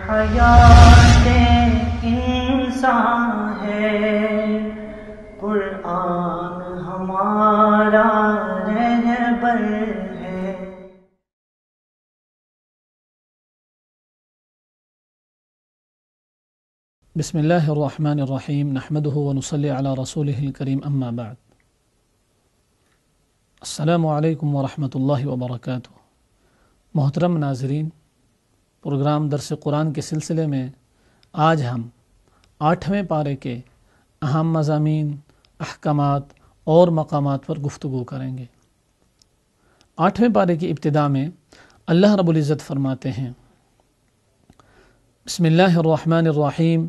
حیات انسان ہے، قرآن ہمارا رہبر ہے۔ بسم اللہ الرحمن الرحیم، نحمده ونصلی علی رسولہ الکریم، اما بعد۔ السلام علیکم ورحمۃ اللہ وبرکاتہ۔ محترم ناظرین، پروگرام درس قرآن کے سلسلے میں آج ہم 8ویں پارے کے اہم مضامین، احکامات اور مقامات پر گفتگو کریں گے۔ 8ویں پارے کی ابتدا میں اللہ رب العزت فرماتے ہیں، بسم اللہ الرحمن الرحیم،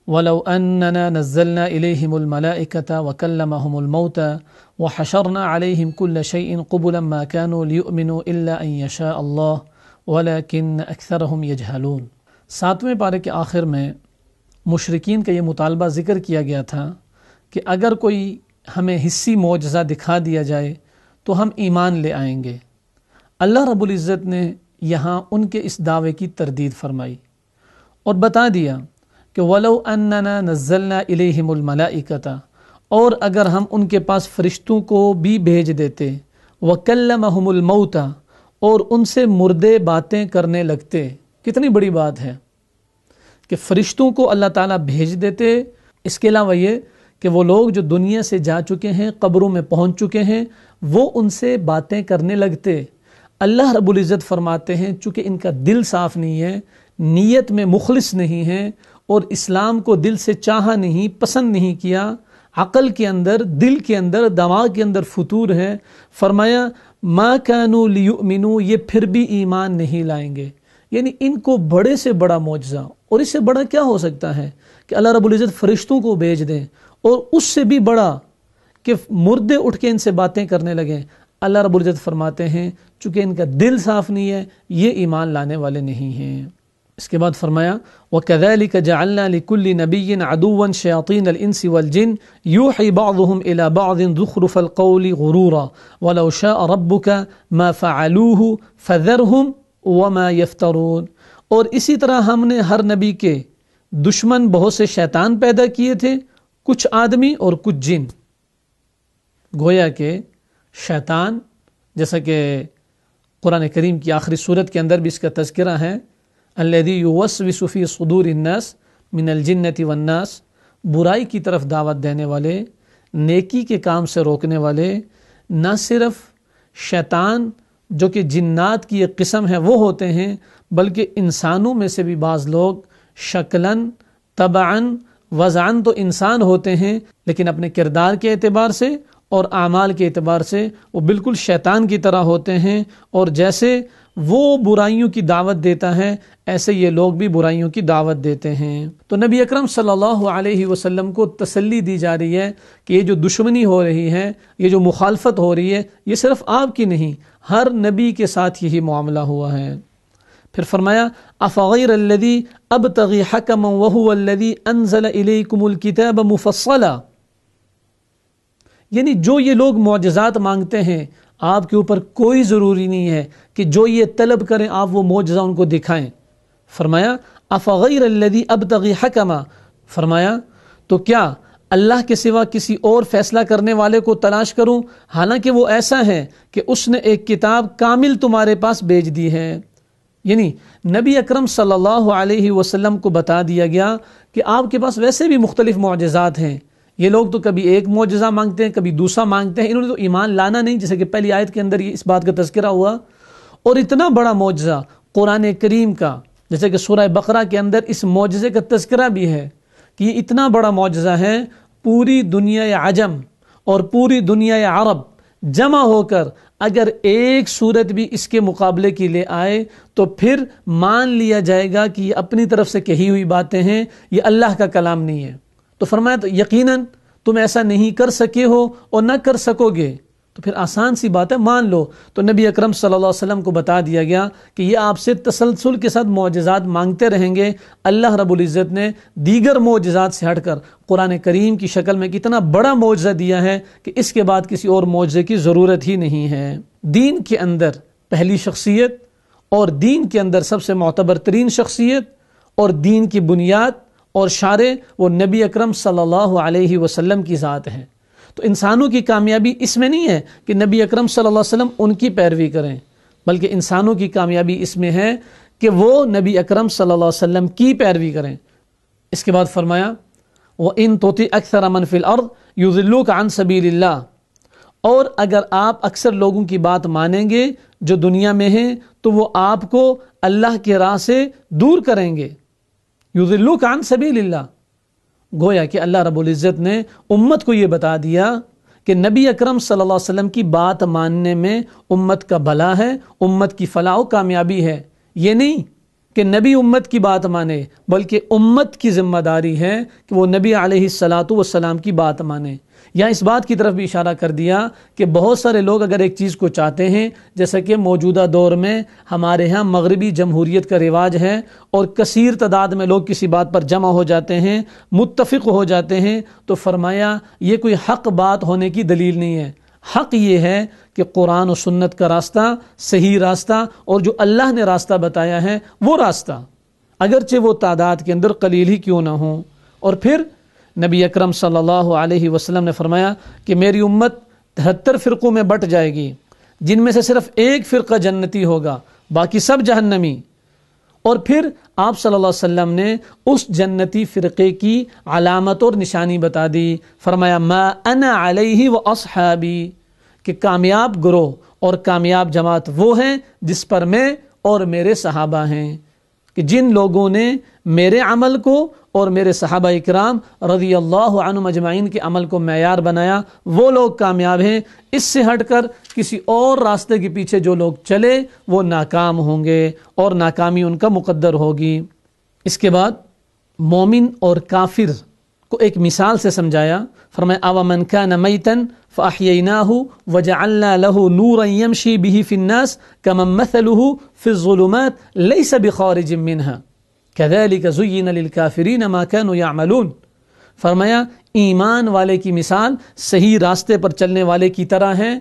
وَلَوْ أَنَّنَا نَزَّلْنَا إِلَيْهِمُ الْمَلَائِكَةَ وَكَلَّمَهُمُ الْمَوْتَى وَحَشَرْنَا عَلَيْهِمْ كُلَّ شَيْءٍ قُبُلًا مَا كَانُوا لِيُؤْمِنُوا إِلَّا أَن يَشَاءَ اللَّهُ وَلَكِنَّ أَكْثَرَهُمْ يَجْهَلُونَ۔ 7ویں پارے کے آخر میں مشرکین کا یہ مطالبہ ذکر کیا گیا تھا کہ اگر کوئی ہمیں حسی معجزہ دکھا دیا جائے تو ہم ایمان لے آئیں گے۔ اللہ رب العزت نے یہاں ان کے اس دعوے کی تردید فرمائی اور بتا دیا کہ وَلَوْ أَنَّنَا نَزَّلْنَا إِلَيْهِمُ الْمَلَائِكَةَ، اور اگر ہم ان کے پاس فرشتوں کو بھی بھیج دیتے، وَكَلَّمَهُمُ الْمَوْتَى، اور ان سے مردے باتیں کرنے لگتے۔ کتنی بڑی بات ہے کہ فرشتوں کو اللہ تعالیٰ بھیج دیتے۔ اس کے علاوہ یہ کہ وہ لوگ جو دنیا سے جا چکے ہیں، قبروں میں پہنچ چکے ہیں، وہ ان سے باتیں کرنے لگتے۔ اللہ رب العزت فرماتے ہیں چونکہ ان کا دل صاف نہیں ہے، نیت میں مخلص نہیں ہے، اور اسلام کو دل سے چاہا نہیں، پسند نہیں کیا، عقل کے اندر، دل کے اندر، دماغ کے اندر فتور ہے، فرمایا ما کانوا لیؤمنوا، یہ پھر بھی ایمان نہیں لائیں گے۔ یعنی ان کو بڑے سے بڑا معجزہ، اور اس سے بڑا کیا ہو سکتا ہے کہ اللہ رب العزت فرشتوں کو بھیج دیں، اور اس سے بھی بڑا کہ مردے اٹھ کے ان سے باتیں کرنے لگیں۔ اللہ رب العزت فرماتے ہیں چونکہ ان کا دل صاف نہیں ہے، یہ ایمان لانے والے نہیں ہیں۔ اس کے بعد فرمایا وَكَذَلِكَ جَعَلْنَا لِكُلِّ نَبِيٍّ عَدُوًّا شَيَاطِينَ الْإِنسِ وَالْجِنِّ يُوحِي بَعْضُهُمْ إِلَى بَعْضٍ زُخْرُفَ الْقَوْلِ غُرُورًا وَلَوْ شَاءَ رَبُّكَ مَا فَعَلُوهُ فَذَرْهُمْ وَمَا يَفْتَرُونَ۔ اور اسی طرح ہم نے ہر نبی کے دشمن بہت سے شیطان پیدا کیے تھے، کچھ آدمی اور کچھ جن۔ گویا کہ شیطان، جیسا کہ قرآن کریم کی آخری صورت کے اندر بھی اس کا تذکرہ ہے، الذی یوسوس فی صدور الناس من الجنۃ والناس، برائی کی طرف دعوت دینے والے، نیکی کے کام سے روکنے والے۔ نہ صرف شیطان جو کہ جنات کی ایک قسم ہے وہ ہوتے ہیں، بلکہ انسانوں میں سے بھی بعض لوگ شکلاً، طبعاً، وضعاً تو انسان ہوتے ہیں، لیکن اپنے کردار کے اعتبار سے اور اعمال کے اعتبار سے وہ بالکل شیطان کی طرح ہوتے ہیں، اور جیسے وہ برائیوں کی دعوت دیتا ہے ایسے یہ لوگ بھی برائیوں کی دعوت دیتے ہیں۔ تو نبی اکرم صلی اللہ علیہ وسلم کو تسلی دی جا رہی ہے کہ یہ جو دشمنی ہو رہی ہے، یہ جو مخالفت ہو رہی ہے، یہ صرف آپ کی نہیں، ہر نبی کے ساتھ یہی معاملہ ہوا ہے۔ پھر فرمایا افغیر الذی ابتغی حکما وہو الذی انزل الیکم الکتاب مفصلا، یعنی جو یہ لوگ معجزات مانگتے ہیں، آپ کے اوپر کوئی ضروری نہیں ہے کہ جو یہ طلب کریں آپ وہ معجزہ ان کو دکھائیں۔ فرمایا افغیر الذی ابتغی حکما، فرمایا تو کیا اللہ کے سوا کسی اور فیصلہ کرنے والے کو تلاش کروں، حالانکہ وہ ایسا ہے کہ اس نے ایک کتاب کامل تمہارے پاس بھیج دی ہے۔ یعنی نبی اکرم صلی اللہ علیہ وسلم کو بتا دیا گیا کہ آپ کے پاس ویسے بھی مختلف معجزات ہیں، یہ لوگ تو کبھی ایک معجزہ مانگتے ہیں، کبھی دوسرا مانگتے ہیں، انہوں نے تو ایمان لانا نہیں، جیسے کہ پہلی آیت کے اندر یہ اس بات کا تذکرہ ہوا۔ اور اتنا بڑا معجزہ قرآن کریم کا، جیسے کہ سورہ بقرہ کے اندر اس معجزے کا تذکرہ بھی ہے کہ یہ اتنا بڑا معجزہ ہے، پوری دنیا عجم اور پوری دنیا عرب جمع ہو کر اگر ایک صورت بھی اس کے مقابلے کی لے آئے تو پھر مان لیا جائے گا کہ یہ اپنی طرف سے کہی ہوئی باتیں ہیں، یہ اللہ کا کلام نہیں ہے۔ تو فرمایا تو یقیناً تم ایسا نہیں کر سکے ہو اور نہ کر سکو گے، تو پھر آسان سی بات ہے، مان لو۔ تو نبی اکرم صلی اللہ علیہ وسلم کو بتا دیا گیا کہ یہ آپ سے تسلسل کے ساتھ معجزات مانگتے رہیں گے۔ اللہ رب العزت نے دیگر معجزات سے ہٹ کر قرآن کریم کی شکل میں کتنا بڑا معجزہ دیا ہے کہ اس کے بعد کسی اور معجزے کی ضرورت ہی نہیں ہے۔ دین کے اندر پہلی شخصیت اور دین کے اندر سب سے معتبر ترین شخصیت اور دین کی بنیاد اور شارع وہ نبی اکرم صلی اللہ علیہ وسلم کی ذات ہے۔ تو انسانوں کی کامیابی اس میں نہیں ہے کہ نبی اکرم صلی اللہ علیہ وسلم ان کی پیروی کریں، بلکہ انسانوں کی کامیابی اس میں ہے کہ وہ نبی اکرم صلی اللہ علیہ وسلم کی پیروی کریں۔ اس کے بعد فرمایا وَإِن تُطِعْ أَكْثَرَ مَنْ فِي الْأَرْضِ يُضِلُّوكَ عَنْ سَبِيلِ اللَّهِ، اور اگر آپ اکثر لوگوں کی بات مانیں گے جو دنیا میں ہیں تو وہ آپ کو اللہ کے راہ سے دور کریں گے۔ يُضِلُّوكَ عَنْ سَبِيلِ اللَّهِ، گویا کہ اللہ رب العزت نے امت کو یہ بتا دیا کہ نبی اکرم صلی اللہ علیہ وسلم کی بات ماننے میں امت کا بھلا ہے، امت کی فلاح و کامیابی ہے۔ یہ نہیں کہ نبی امت کی بات مانے، بلکہ امت کی ذمہ داری ہے کہ وہ نبی علیہ السلام کی بات مانے۔ یا اس بات کی طرف بھی اشارہ کر دیا کہ بہت سارے لوگ اگر ایک چیز کو چاہتے ہیں، جیسا کہ موجودہ دور میں ہمارے ہاں مغربی جمہوریت کا رواج ہے اور کثیر تعداد میں لوگ کسی بات پر جمع ہو جاتے ہیں، متفق ہو جاتے ہیں، تو فرمایا یہ کوئی حق بات ہونے کی دلیل نہیں ہے۔ حق یہ ہے کہ قرآن و سنت کا راستہ صحیح راستہ اور جو اللہ نے راستہ بتایا ہے وہ راستہ، اگرچہ وہ تعداد کے اندر قلیل ہی کیوں نہ ہوں۔ اور پھر نبی اکرم صلی اللہ علیہ وسلم نے فرمایا کہ میری امت 73 فرقوں میں بٹ جائے گی، جن میں سے صرف ایک فرقہ جنتی ہوگا، باقی سب جہنمی۔ اور پھر آپ صلی اللہ علیہ وسلم نے اس جنتی فرقے کی علامت اور نشانی بتا دی، فرمایا ما انا علیہ و اصحابی، کہ کامیاب گروہ اور کامیاب جماعت وہ ہیں جس پر میں اور میرے صحابہ ہیں، کہ جن لوگوں نے میرے عمل کو اور میرے صحابہ اکرام رضی اللہ عنہم اجمعین کے عمل کو معیار بنایا، وہ لوگ کامیاب ہیں۔ اس سے ہٹ کر کسی اور راستے کے پیچھے جو لوگ چلے وہ ناکام ہوں گے اور ناکامی ان کا مقدر ہوگی۔ اس کے بعد مومن اور کافر کو ایک مثال سے سمجھایا، فرمایا اَوَمَنْ كَانَ مَيْتًا فَأَحْيَيْنَاهُ وَجَعَلْنَا لَهُ نُورًا يَمْشِي بِهِ فِي النَّاسِ كَمَنْ مَثَلُهُ فِي الظُّلُمَاتِ لَيْسَ بِخَارِجٍ مِّنْهَا كَذَلِكَ زُيِّنَ لِلْكَافِرِينَ مَا كَانُوا يَعْمَلُونَ۔ فرمایا ایمان والے کی مثال صحیح راستے پر چلنے والے کی طرح ہے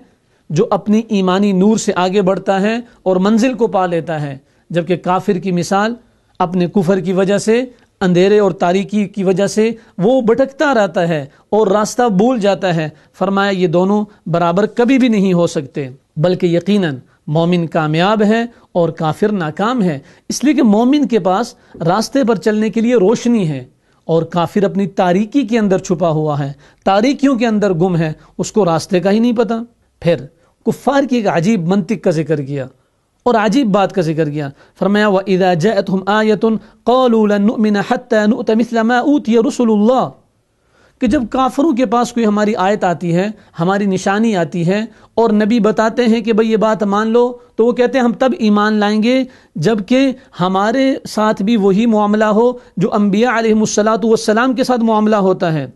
جو اپنی ایمانی نور سے آگے بڑھتا ہے اور منزل کو پا لیتا ہے، جبکہ کافر کی مثال اپنے کفر کی وجہ سے، اندھیرے اور تاریکی کی وجہ سے وہ بھٹکتا رہتا ہے اور راستہ بھول جاتا ہے۔ فرمایا یہ دونوں برابر کبھی بھی نہیں ہو سکتے، بلکہ یقیناً مومن کامیاب ہے اور کافر ناکام ہے، اس لیے کہ مومن کے پاس راستے پر چلنے کے لیے روشنی ہے اور کافر اپنی تاریکی کے اندر چھپا ہوا ہے، تاریکیوں کے اندر گم ہے، اس کو راستے کا ہی نہیں پتا۔ پھر کفار کی ایک عجیب منطق کا ذکر کیا اور عجیب بات کا ذکر کیا، فرمایا وَإِذَا جَاءَتْهُمْ آيَةٌ قَالُوا لَن نُؤْمِنَ حَتَّى نُؤْتَ مِثْلَ مَا أُوتِيَ رُسُلُ اللَّهِ، کہ جب کافروں کے پاس کوئی ہماری آیت آتی ہے، ہماری نشانی آتی ہے اور نبی بتاتے ہیں کہ بھئی یہ بات مان لو، تو وہ کہتے ہیں ہم تب ایمان لائیں گے جبکہ ہمارے ساتھ بھی وہی معاملہ ہو جو انبیاء علیہم السلام کے ساتھ معاملہ ہوتا ہے۔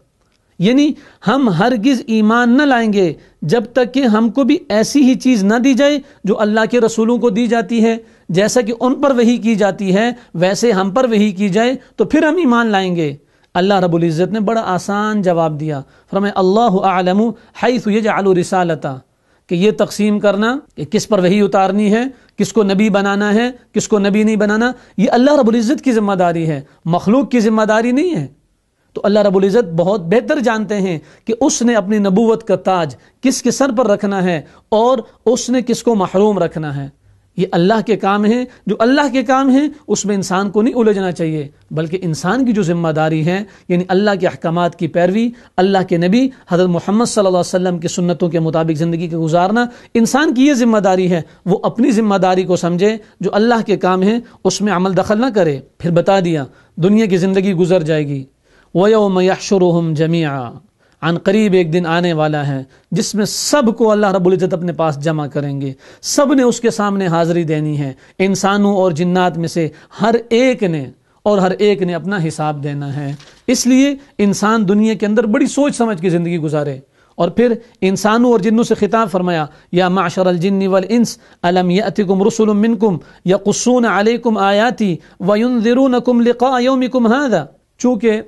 یعنی ہم ہرگز ایمان نہ لائیں گے جب تک کہ ہم کو بھی ایسی ہی چیز نہ دی جائے جو اللہ کے رسولوں کو دی جاتی ہے، جیسا کہ ان پر وحی کی جاتی ہے ویسے ہم پر وحی کی جائے تو پھر ہم ایمان لائیں گے۔ اللہ رب العزت نے بڑا آسان جواب دیا، فرمایا اللہ اعلم حیث یجعل رسالتہ، کہ یہ تقسیم کرنا کہ کس پر وحی اتارنی ہے، کس کو نبی بنانا ہے، کس کو نبی نہیں بنانا، یہ اللہ رب العزت کی ذمہ داری ہے، مخلوق کی ذمہ داری نہیں ہے۔ تو اللہ رب العزت بہت بہتر جانتے ہیں کہ اس نے اپنی نبوت کا تاج کس کے سر پر رکھنا ہے اور اس نے کس کو محروم رکھنا ہے۔ یہ اللہ کے کام ہیں، جو اللہ کے کام ہیں اس میں انسان کو نہیں الجھنا چاہیے، بلکہ انسان کی جو ذمہ داری ہے یعنی اللہ کے احکامات کی پیروی، اللہ کے نبی حضرت محمد صلی اللہ علیہ وسلم کی سنتوں کے مطابق زندگی کا گزارنا، انسان کی یہ ذمہ داری ہے، وہ اپنی ذمہ داری کو سمجھے، جو اللہ کے کام ہیں اس میں عمل دخل نہ کرے۔ پھر بتا دیا دنیا کی زندگی گزر جائے گی، وَيَوْمَ يَحْشُرُهُمْ جَمِيعًا، عن قریب ایک دن آنے والا ہے جس میں سب کو اللہ رب العزت اپنے پاس جمع کریں گے، سب نے اس کے سامنے حاضری دینی ہے، انسانوں اور جنات میں سے ہر ایک نے اپنا حساب دینا ہے۔ اس لیے انسان دنیا کے اندر بڑی سوچ سمجھ کے زندگی گزارے۔ اور پھر انسانوں اور جنوں سے خطاب فرمایا، یا معشر الجن والانس الم یأتکم رسل منکم یقصون علیکم آیاتی وینذرونکم لقاء یومکم ھذا، چونکہ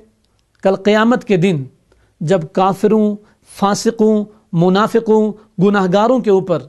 کل قیامت کے دن جب کافروں، فاسقوں، منافقوں، گناہگاروں کے اوپر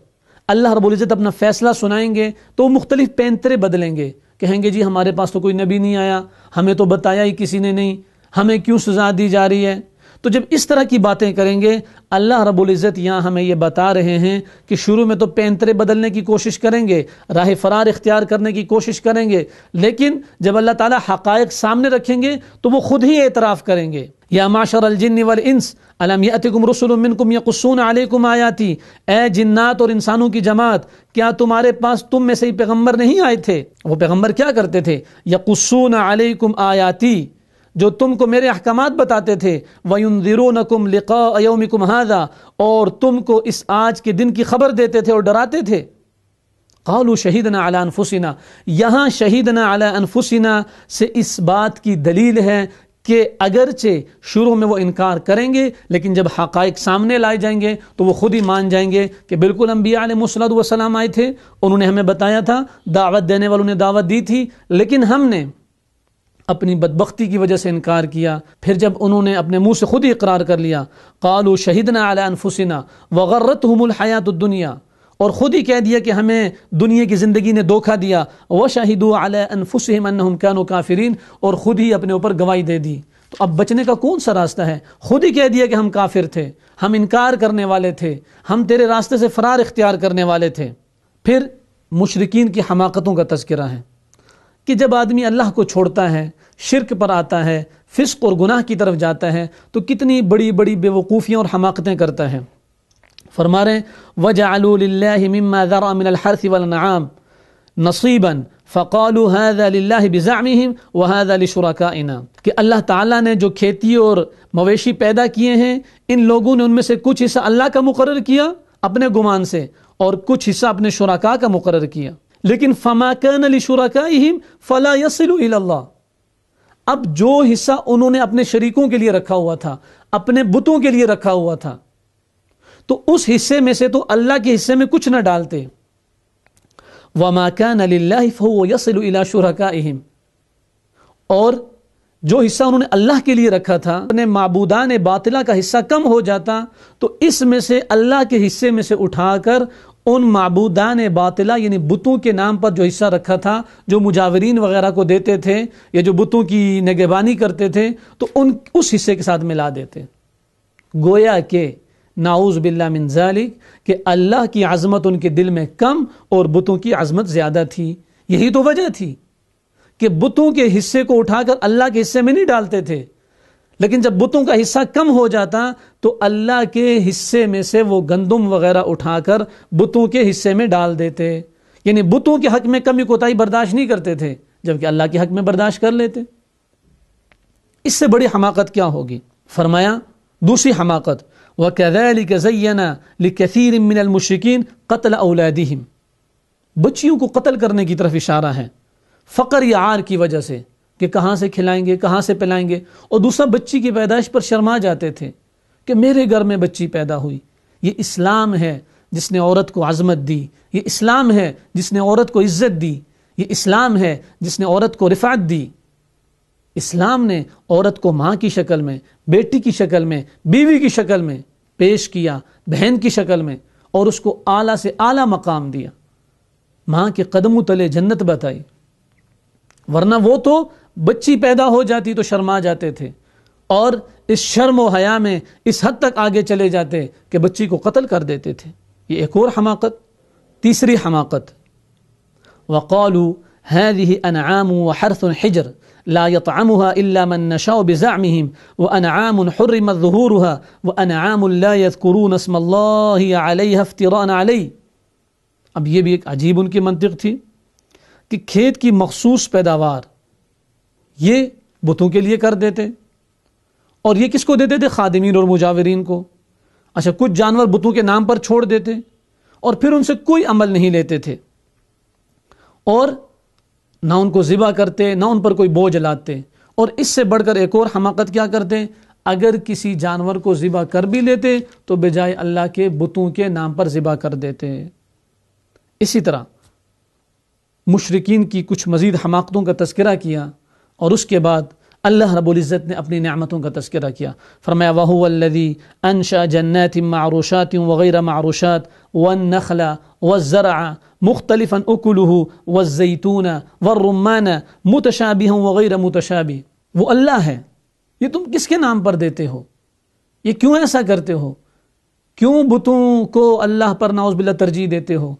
اللہ رب العزت اپنا فیصلہ سنائیں گے تو وہ مختلف پینترے بدلیں گے، کہیں گے جی ہمارے پاس تو کوئی نبی نہیں آیا، ہمیں تو بتایا ہی کسی نے نہیں، ہمیں کیوں سزا دی جا رہی ہے؟ تو جب اس طرح کی باتیں کریں گے، اللہ رب العزت یہاں ہمیں یہ بتا رہے ہیں کہ شروع میں تو پینترے بدلنے کی کوشش کریں گے، راہ فرار اختیار کرنے کی کوشش کریں گے، لیکن جب اللہ تعالیٰ حقائق سامنے رکھیں گے تو وہ خود ہی اعتراف کریں گے۔ یا معشر الجن والانس الم یأتکم رسل منکم یقصون علیکم آیاتی، اے جنات اور انسانوں کی جماعت، کیا تمہارے پاس تم میں سے ہی پیغمبر نہیں آئے تھے؟ وہ پیغمبر کیا کرتے تھے؟ یقصون علیکم آیاتی، جو تم کو میرے احکامات بتاتے تھے، وَيُنذِرُونَكُمْ لِقَاءَ يَوْمِكُمْ هَذَا، اور تم کو اس آج کے دن کی خبر دیتے تھے اور ڈراتے تھے۔ قالوا شہدنا علی انفسنا، یہاں شہدنا علی انفسنا سے اس بات کی دلیل ہے کہ اگرچہ شروع میں وہ انکار کریں گے، لیکن جب حقائق سامنے لائے جائیں گے تو وہ خود ہی مان جائیں گے کہ بالکل انبیاء علیہ الصلوۃ والسلام آئے تھے، انہوں نے ہمیں بتایا تھا، دعوت دینے والوں نے دعوت دی تھی، لیکن ہم نے اپنی بدبختی کی وجہ سے انکار کیا۔ پھر جب انہوں نے اپنے منہ سے خود ہی اقرار کر لیا، قالوا شہدنا علی انفسنا وغرتهم الحیات الدنیا، اور خود ہی کہہ دیا کہ ہمیں دنیا کی زندگی نے دھوکہ دیا، وشہدوا علی انفسہم انہم کانوا کافرین، اور خود ہی اپنے اوپر گواہی دے دی۔ تو اب بچنے کا کون سا راستہ ہے؟ خود ہی کہہ دیا کہ ہم کافر تھے، ہم انکار کرنے والے تھے، ہم تیرے راستے سے فرار اختیار کرنے والے تھے۔ پھر مشرکین کی حماقتوں کا تذکرہ ہے کہ جب آدمی اللہ کو چھوڑتا ہے، شرک پر آتا ہے، فسق اور گناہ کی طرف جاتا ہے، تو کتنی بڑی بڑی بے وقوفیاں اور حماقتیں کرتا ہے۔ فرما رہے ہیں وَجَعَلُوا لِلَّهِ مِمَّا ذَرَأَ مِنَ الْحَرْثِ وَالْأَنْعَامِ نَصِيبًا فَقَالُوا هَذَا لِلَّهِ بِزَعْمِهِمْ وَهَذَا لِشُرَكَائِنَا، کہ اللہ تعالیٰ نے جو کھیتی اور مویشی پیدا کیے ہیں، ان لوگوں نے ان میں سے کچھ حصہ اللہ کا مقرر کیا اپنے گمان سے، اور کچھ حصہ اپنے شرکاء کا مقرر کیا، لیکن فَمَا كَانَ لِشُرَكَائِهِمْ فَلَا يَصِلُ إِلَى اللَّهِ، اب جو حصہ انہوں نے اپنے شریکوں کے لیے رکھا ہوا تھا، اپنے بتوں کے لیے رکھا ہوا تھا، تو اس حصے میں سے تو اللہ کے حصے میں کچھ نہ ڈالتے۔ وَمَا كَانَ لِلَّهِ فَهُوَ يَصِلُ إِلَى شُرَكَائِهِمْ، اور جو حصہ انہوں نے اللہ کے لیے رکھا تھا، اپنے معبودان باطلہ کا حصہ کم ہو جاتا، تو اس میں سے اللہ کے حصے میں سے اٹھا کر ان معبودان باطلہ یعنی بتوں کے نام پر جو حصہ رکھا تھا، جو مجاورین وغیرہ کو دیتے تھے یا جو بتوں کی نگہبانی کرتے تھے، تو اس حصے کے ساتھ ملا دیتے، گویا کہ نعوذ باللہ من ذالک کہ اللہ کی عظمت ان کے دل میں کم اور بتوں کی عظمت زیادہ تھی۔ یہی تو وجہ تھی کہ بتوں کے حصے کو اٹھا کر اللہ کے حصے میں نہیں ڈالتے تھے، لیکن جب بتوں کا حصہ کم ہو جاتا تو اللہ کے حصے میں سے وہ گندم وغیرہ اٹھا کر بتوں کے حصے میں ڈال دیتے، یعنی بتوں کے حق میں کمی کوتاہی برداشت نہیں کرتے تھے، جبکہ اللہ کے حق میں برداشت کر لیتے۔ اس سے بڑی حماقت کیا ہوگی؟ فرمایا دوسری حماقت وَكَذَلِكَ زَيَّنَ لِكَثِيرٍ مِّنَ الْمُشْرِكِينَ قَتْلَ أَوْلَادِهِمْ، بچیوں کو قتل کرنے کی طرف اشارہ ہے، فقر یا عار کی وجہ سے کہ کہاں سے کھلائیں گے، کہاں سے پلائیں گے، اور دوسرا بچی کی پیدائش پر شرما جاتے تھے کہ میرے گھر میں بچی پیدا ہوئی۔ یہ اسلام ہے جس نے عورت کو عظمت دی، یہ اسلام ہے جس نے عورت کو عزت دی، یہ اسلام ہے جس نے عورت کو رفعت دی۔ اسلام نے عورت کو ماں کی شکل میں، بیٹی کی شکل میں، بیوی کی شکل میں پیش کیا، بہن کی شکل میں، اور اس کو اعلیٰ سے اعلیٰ مقام دیا، ماں کے قدموں تلے جنت بتائی، ورنہ وہ تو بچی پیدا ہو جاتی تو شرما جاتے تھے، اور اس شرم و حیا میں اس حد تک آگے چلے جاتے کہ بچی کو قتل کر دیتے تھے۔ یہ ایک اور حماقت۔ تیسری حماقت وَقَالُوا هَذِهِ أَنْعَامٌ وَحَرْثٌ حِجْرٌ لا يطعمها إلا من نشاء بزعمهم وأنعام حرمت ظهورها وأنعام لا يذكرون اسم الله عليها افتراء عليه۔ اب یہ بھی ایک عجیب ان کی منطق تھی کہ کھیت کی مخصوص پیداوار یہ بتوں کے لیے کر دیتے، اور یہ کس کو دیتے تھے؟ خادمین اور مجاورین کو۔ اچھا، کچھ جانور بتوں کے نام پر چھوڑ دیتے اور پھر ان سے کوئی عمل نہیں لیتے تھے، اور نہ ان کو ذبح کرتے، نہ ان پر کوئی بوجھ لاتے، اور اس سے بڑھ کر ایک اور حماقت کیا کرتے؟ اگر کسی جانور کو ذبح کر بھی لیتے تو بجائے اللہ کے بتوں کے نام پر ذبح کر دیتے۔ اسی طرح مشرکین کی کچھ مزید حماقتوں کا تذکرہ کیا، اور اس کے بعد اللہ رب العزت نے اپنی نعمتوں کا تذکرہ کیا، فرمایا وَهُوَ الَّذِي أَنشَأَ جَنَّاتٍ مَّعْرُوشَاتٍ وَغَيْرَ مَعْرُوشَاتٍ وَالنَّخْلَ وَالزَّرْعَ مُخْتَلِفًا أُكُلُهُ وَالزَّيْتُونَ وَالرُّمَّانَ مُتَشَابِهًا وَغَيْرَ مُتَشَابِهٍ۔ وہ اللہ ہے، یہ تم کس کے نام پر دیتے ہو؟ یہ کیوں ایسا کرتے ہو؟ کیوں بتوں کو اللہ پر نعوذ باللہ ترجیح دیتے ہو؟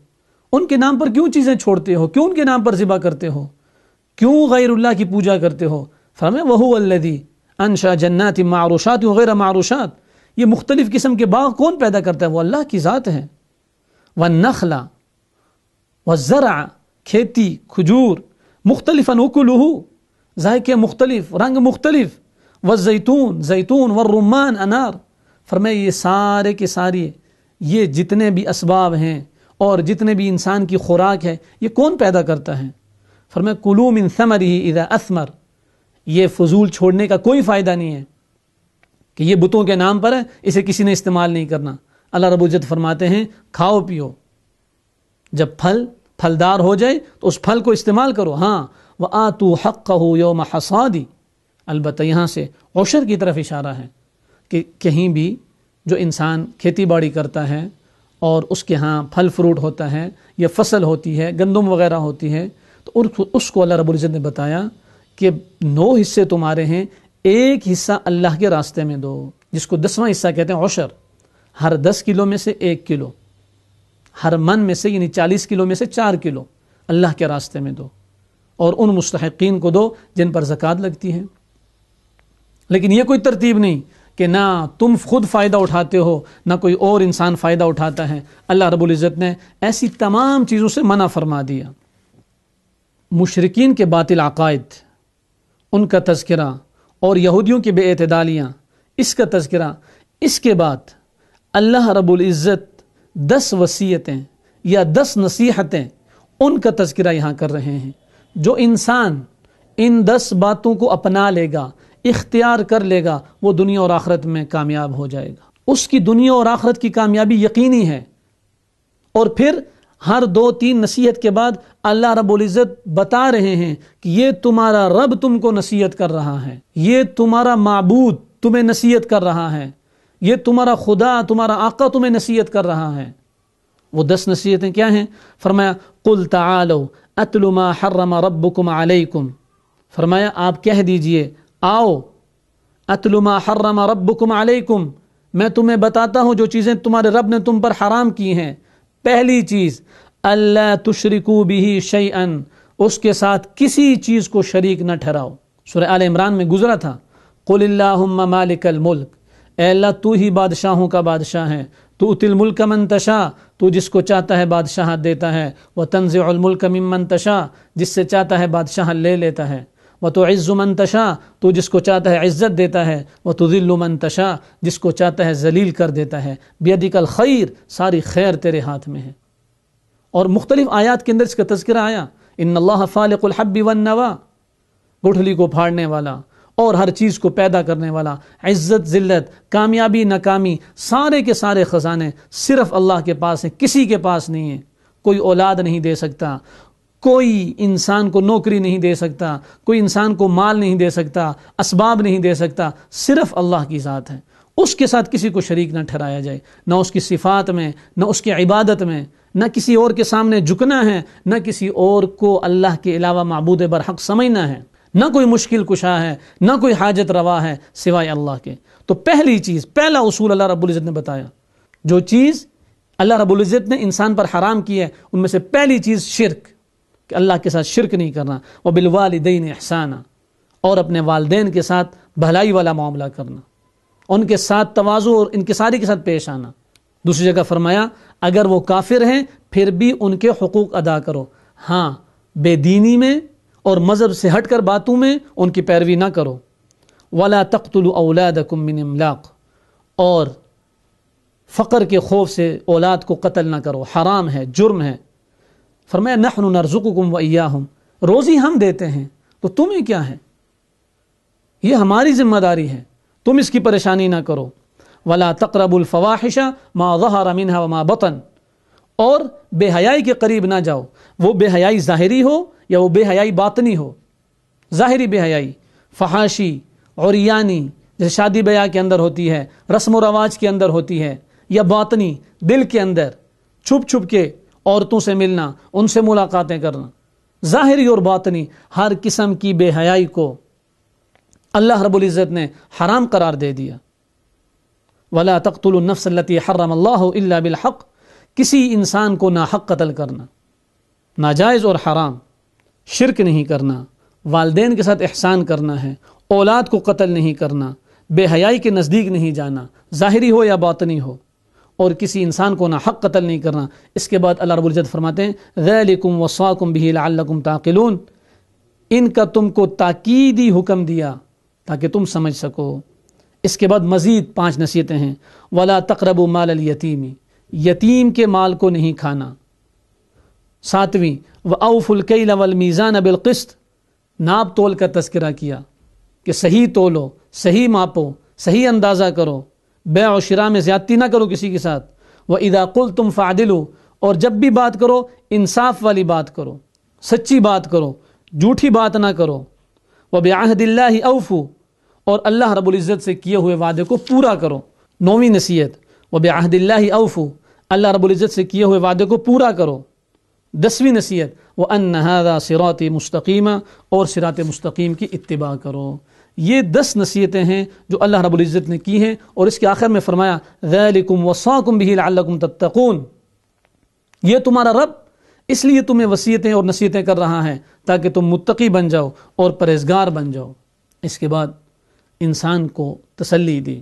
ان کے نام پر کیوں چیزیں چھوڑتے ہو؟ کیوں ان کے نام پر ذبح کرتے ہو؟ کیوں غیر اللہ کی پوجا کرتے ہو؟ فرمایا وَهُوَ الَّذِي أَنشَأَ جَنَّاتٍ مَّعْرُوشَاتٍ وَغَيْرَ مَعْرُوشَاتٍ، یہ مختلف قسم کے باغ کون پیدا کرتا ہے؟ وہ اللہ کی ذات ہے۔ وَالنَّخْلَ وَالزَّرْعَ، کھیتی، کھجور، مختلفاً أُكُلُهُ، ذائقے مختلف، رنگ مختلف، والزیتون، زیتون، والرمان، انار۔ فرمایا یہ سارے کے سارے یہ جتنے بھی اسباب ہیں اور جتنے بھی انسان کی خوراک ہے، یہ کون پیدا کرتا ہے؟ فرمایا کُلُوا مِن ثَمَرِهِ إِذَا أَثْمَرَ، یہ فضول چھوڑنے کا کوئی فائدہ نہیں ہے کہ یہ بتوں کے نام پر ہے، اسے کسی نے استعمال نہیں کرنا۔ اللہ رب العزت فرماتے ہیں کھاؤ پیو، جب پھلدار ہو جائے تو اس پھل کو استعمال کرو۔ ہاں وَآتُوا حَقَّهُ يَوْمَ حَصَادِ، البتہ یہاں سے عشر کی طرف اشارہ ہے کہ کہیں بھی جو انسان کھیتی باڑی کرتا ہے اور اس کے ہاں پھل فروٹ ہوتا ہے یا فصل ہوتی ہے، گندم وغیرہ ہوتی ہے، تو اس کو اللہ رب العزت نے بتایا کہ 9 حصے تمہارے ہیں، ایک حصہ اللہ کے راستے میں دو، جس کو 10واں حصہ کہتے ہیں عشر۔ ہر 10 کلو میں سے 1 کلو، ہر من میں سے یعنی 40 کلو میں سے 4 کلو اللہ کے راستے میں دو، اور ان مستحقین کو دو جن پر زکوٰۃ لگتی ہے۔ لیکن یہ کوئی ترتیب نہیں کہ نہ تم خود فائدہ اٹھاتے ہو نہ کوئی اور انسان فائدہ اٹھاتا ہے۔ اللہ رب العزت نے ایسی تمام چیزوں سے منع فرما دیا۔ مشرکین کے باطل عقائد، ان کا تذکرہ، اور یہودیوں کی بے اعتدالیاں، اس کا تذکرہ۔ اس کے بعد اللہ رب العزت 10 وصیتیں یا 10 نصیحتیں، ان کا تذکرہ یہاں کر رہے ہیں۔ جو انسان ان 10 باتوں کو اپنا لے گا، اختیار کر لے گا، وہ دنیا اور آخرت میں کامیاب ہو جائے گا، اس کی دنیا اور آخرت کی کامیابی یقینی ہے۔ اور پھر ہر 2-3 نصیحت کے بعد اللہ رب العزت بتا رہے ہیں کہ یہ تمہارا رب تم کو نصیحت کر رہا ہے، یہ تمہارا معبود تمہیں نصیحت کر رہا ہے، یہ تمہارا خدا، تمہارا آقا تمہیں نصیحت کر رہا ہے۔ وہ 10 نصیحتیں کیا ہیں؟ فرمایا قُلْ تَعَالَوْا أَتْلُ مَا حَرَّمَ رَبُّكُمْ عَلَيْكُمْ، فرمایا آپ کہہ دیجئے آؤ أَتْلُ مَا حَرَّمَ رَبُّكُمْ عَلَيْكُمْ، میں تمہیں بتاتا ہوں جو چیزیں تمہارے رب نے تم پر حرام کی ہیں۔ پہلی چیز اللہ تشرکوا بہ شیئا، اس کے ساتھ کسی چیز کو شریک نہ ٹھہراؤ۔ سورہ آل عمران میں گزرا تھا قل اللہم مالک الملک، اے اللہ تو ہی بادشاہوں کا بادشاہ ہے، تؤتی الملک من تشاء، تو جس کو چاہتا ہے بادشاہت دیتا ہے، وتنزع الملک ممن تشاء، جس سے چاہتا ہے بادشاہ لے لیتا ہے، وتعز من تشاء، تو جس کو چاہتا ہے عزت دیتا ہے، وتذل من تشاء، جس کو چاہتا ہے ذلیل کر دیتا ہے، بیدک الخیر، ساری خیر تیرے ہاتھ میں ہے۔ اور مختلف آیات کے اندر اس کا تذکرہ آیا، ان اللہ فالق الحب والنوا، گٹھلی کو پھاڑنے والا اور ہر چیز کو پیدا کرنے والا، عزت ذلت کامیابی ناکامی سارے کے سارے خزانے صرف اللہ کے پاس ہیں، کسی کے پاس نہیں ہے۔ کوئی اولاد نہیں دے سکتا، کوئی انسان کو نوکری نہیں دے سکتا، کوئی انسان کو مال نہیں دے سکتا، اسباب نہیں دے سکتا، صرف اللہ کی ذات ہے۔ اس کے ساتھ کسی کو شریک نہ ٹھہرایا جائے، نہ اس کی صفات میں، نہ اس کی عبادت میں، نہ کسی اور کے سامنے جھکنا ہے، نہ کسی اور کو اللہ کے علاوہ معبود برحق سمجھنا ہے، نہ کوئی مشکل کشا ہے، نہ کوئی حاجت روا ہے سوائے اللہ کے۔ تو پہلی چیز، پہلا اصول اللہ رب العزت نے بتایا، جو چیز اللہ رب العزت نے انسان پر حرام کی ہے ان میں سے پہلی چیز شرک، کہ اللہ کے ساتھ شرک نہیں کرنا، وبالوالدین احسانا، اور اپنے والدین کے ساتھ بھلائی والا معاملہ کرنا، ان کے ساتھ تواضع اور انکساری کے ساتھ پیش آنا۔ دوسری جگہ فرمایا اگر وہ کافر ہیں پھر بھی ان کے حقوق ادا کرو، ہاں بے دینی میں اور مذہب سے ہٹ کر باتوں میں ان کی پیروی نہ کرو۔ ولا تقتلوا اولادکم من املاق، اور فقر کے خوف سے اولاد کو قتل نہ کرو، حرام ہے، جرم ہے۔ فرمایا نحن نرزقکم وإیاہم، روزی ہم دیتے ہیں تو تمہیں کیا ہے، یہ ہماری ذمہ داری ہے، تم اس کی پریشانی نہ کرو۔ ولا تقربوا الفواحش ما ظہر منها وما بطن، اور بے حیائی کے قریب نہ جاؤ، وہ بے حیائی ظاہری ہو یا وہ بے حیائی باطنی ہو۔ ظاہری بے حیائی فحاشی، عریانی جیسے شادی بیاہ کے اندر ہوتی ہے، رسم و رواج کے اندر ہوتی ہے، یا باطنی دل کے اندر چھپ چھپ کے عورتوں سے ملنا، ان سے ملاقاتیں کرنا، ظاہری اور باطنی ہر قسم کی بے حیائی کو اللہ رب العزت نے حرام قرار دے دیا۔ وَلَا تَقْتُلُوا النَّفْسَ الَّتِي حَرَّمَ اللَّهُ إِلَّا بِالْحَقِّ، کسی انسان کو ناحق قتل کرنا، ناجائز اور حرام، شرک نہیں کرنا، والدین کے ساتھ احسان کرنا ہے، اولاد کو قتل نہیں کرنا، بے حیائی کے نزدیک نہیں جانا، ظاہری ہو یا باطنی ہو، اور کسی انسان کو ناحق قتل نہیں کرنا۔ اس کے بعد اللہ رب العزت فرماتے ہیں ذَلِكُمْ وَصَّاكُمْ بِهِ لَعَلَّكُمْ تَعْقِلُونَ، ان کا تم کو تاکیدی حکم دیا تاکہ تم سمجھ سکو۔ اس کے بعد مزید 5 نصیحتیں ہیں۔ وَلَا تَقْرَبُوا مَالَ الْيَتِيمِ، یتیم کے مال کو نہیں کھانا۔ 7ویں وَأَوْفُوا الْكَيْلَ وَالْمِيزَانَ بِالْقِسْطِ، ناپ تول کا تذکرہ کیا کہ صحیح تولو، صحیح ماپو، صحیح اندازہ کرو، بیع و شراء میں زیادتی نہ کرو کسی کے ساتھ۔ وَإِذَا قُلْتُمْ فَعْدِلُوا، اور جب بھی بات کرو انصاف والی بات کرو، سچی بات کرو، جھوٹی بات نہ کرو۔ وَبِعَهْدِ اللَّهِ أَوْفُوا، اور اللہ رب العزت سے کیے ہوئے وعدے کو پورا کرو۔ 9ویں نصیحت وَبِعَهْدِ اللَّهِ أَوْفُوا، اللہ رب العزت سے کیے ہوئے وعدے کو پورا کرو۔ 10ویں نصیحت وَأَنَّ هَذَا صِرَاطِي مُسْتَقِيمًا، اور صراط مستقیم کی اتباع کرو۔ یہ 10 نصیحتیں ہیں جو اللہ رب العزت نے کی ہیں، اور اس کے آخر میں فرمایا ذَلِكُمْ وَصَّاكُمْ بِهِ لَعَلَّكُمْ تَتَّقُونَ، یہ تمہارا رب اس لیے تمہیں وصیتیں اور نصیحتیں کر رہا ہے تاکہ تم متقی بن جاؤ اور پرہیزگار بن جاؤ۔ اس کے بعد انسان کو تسلی دی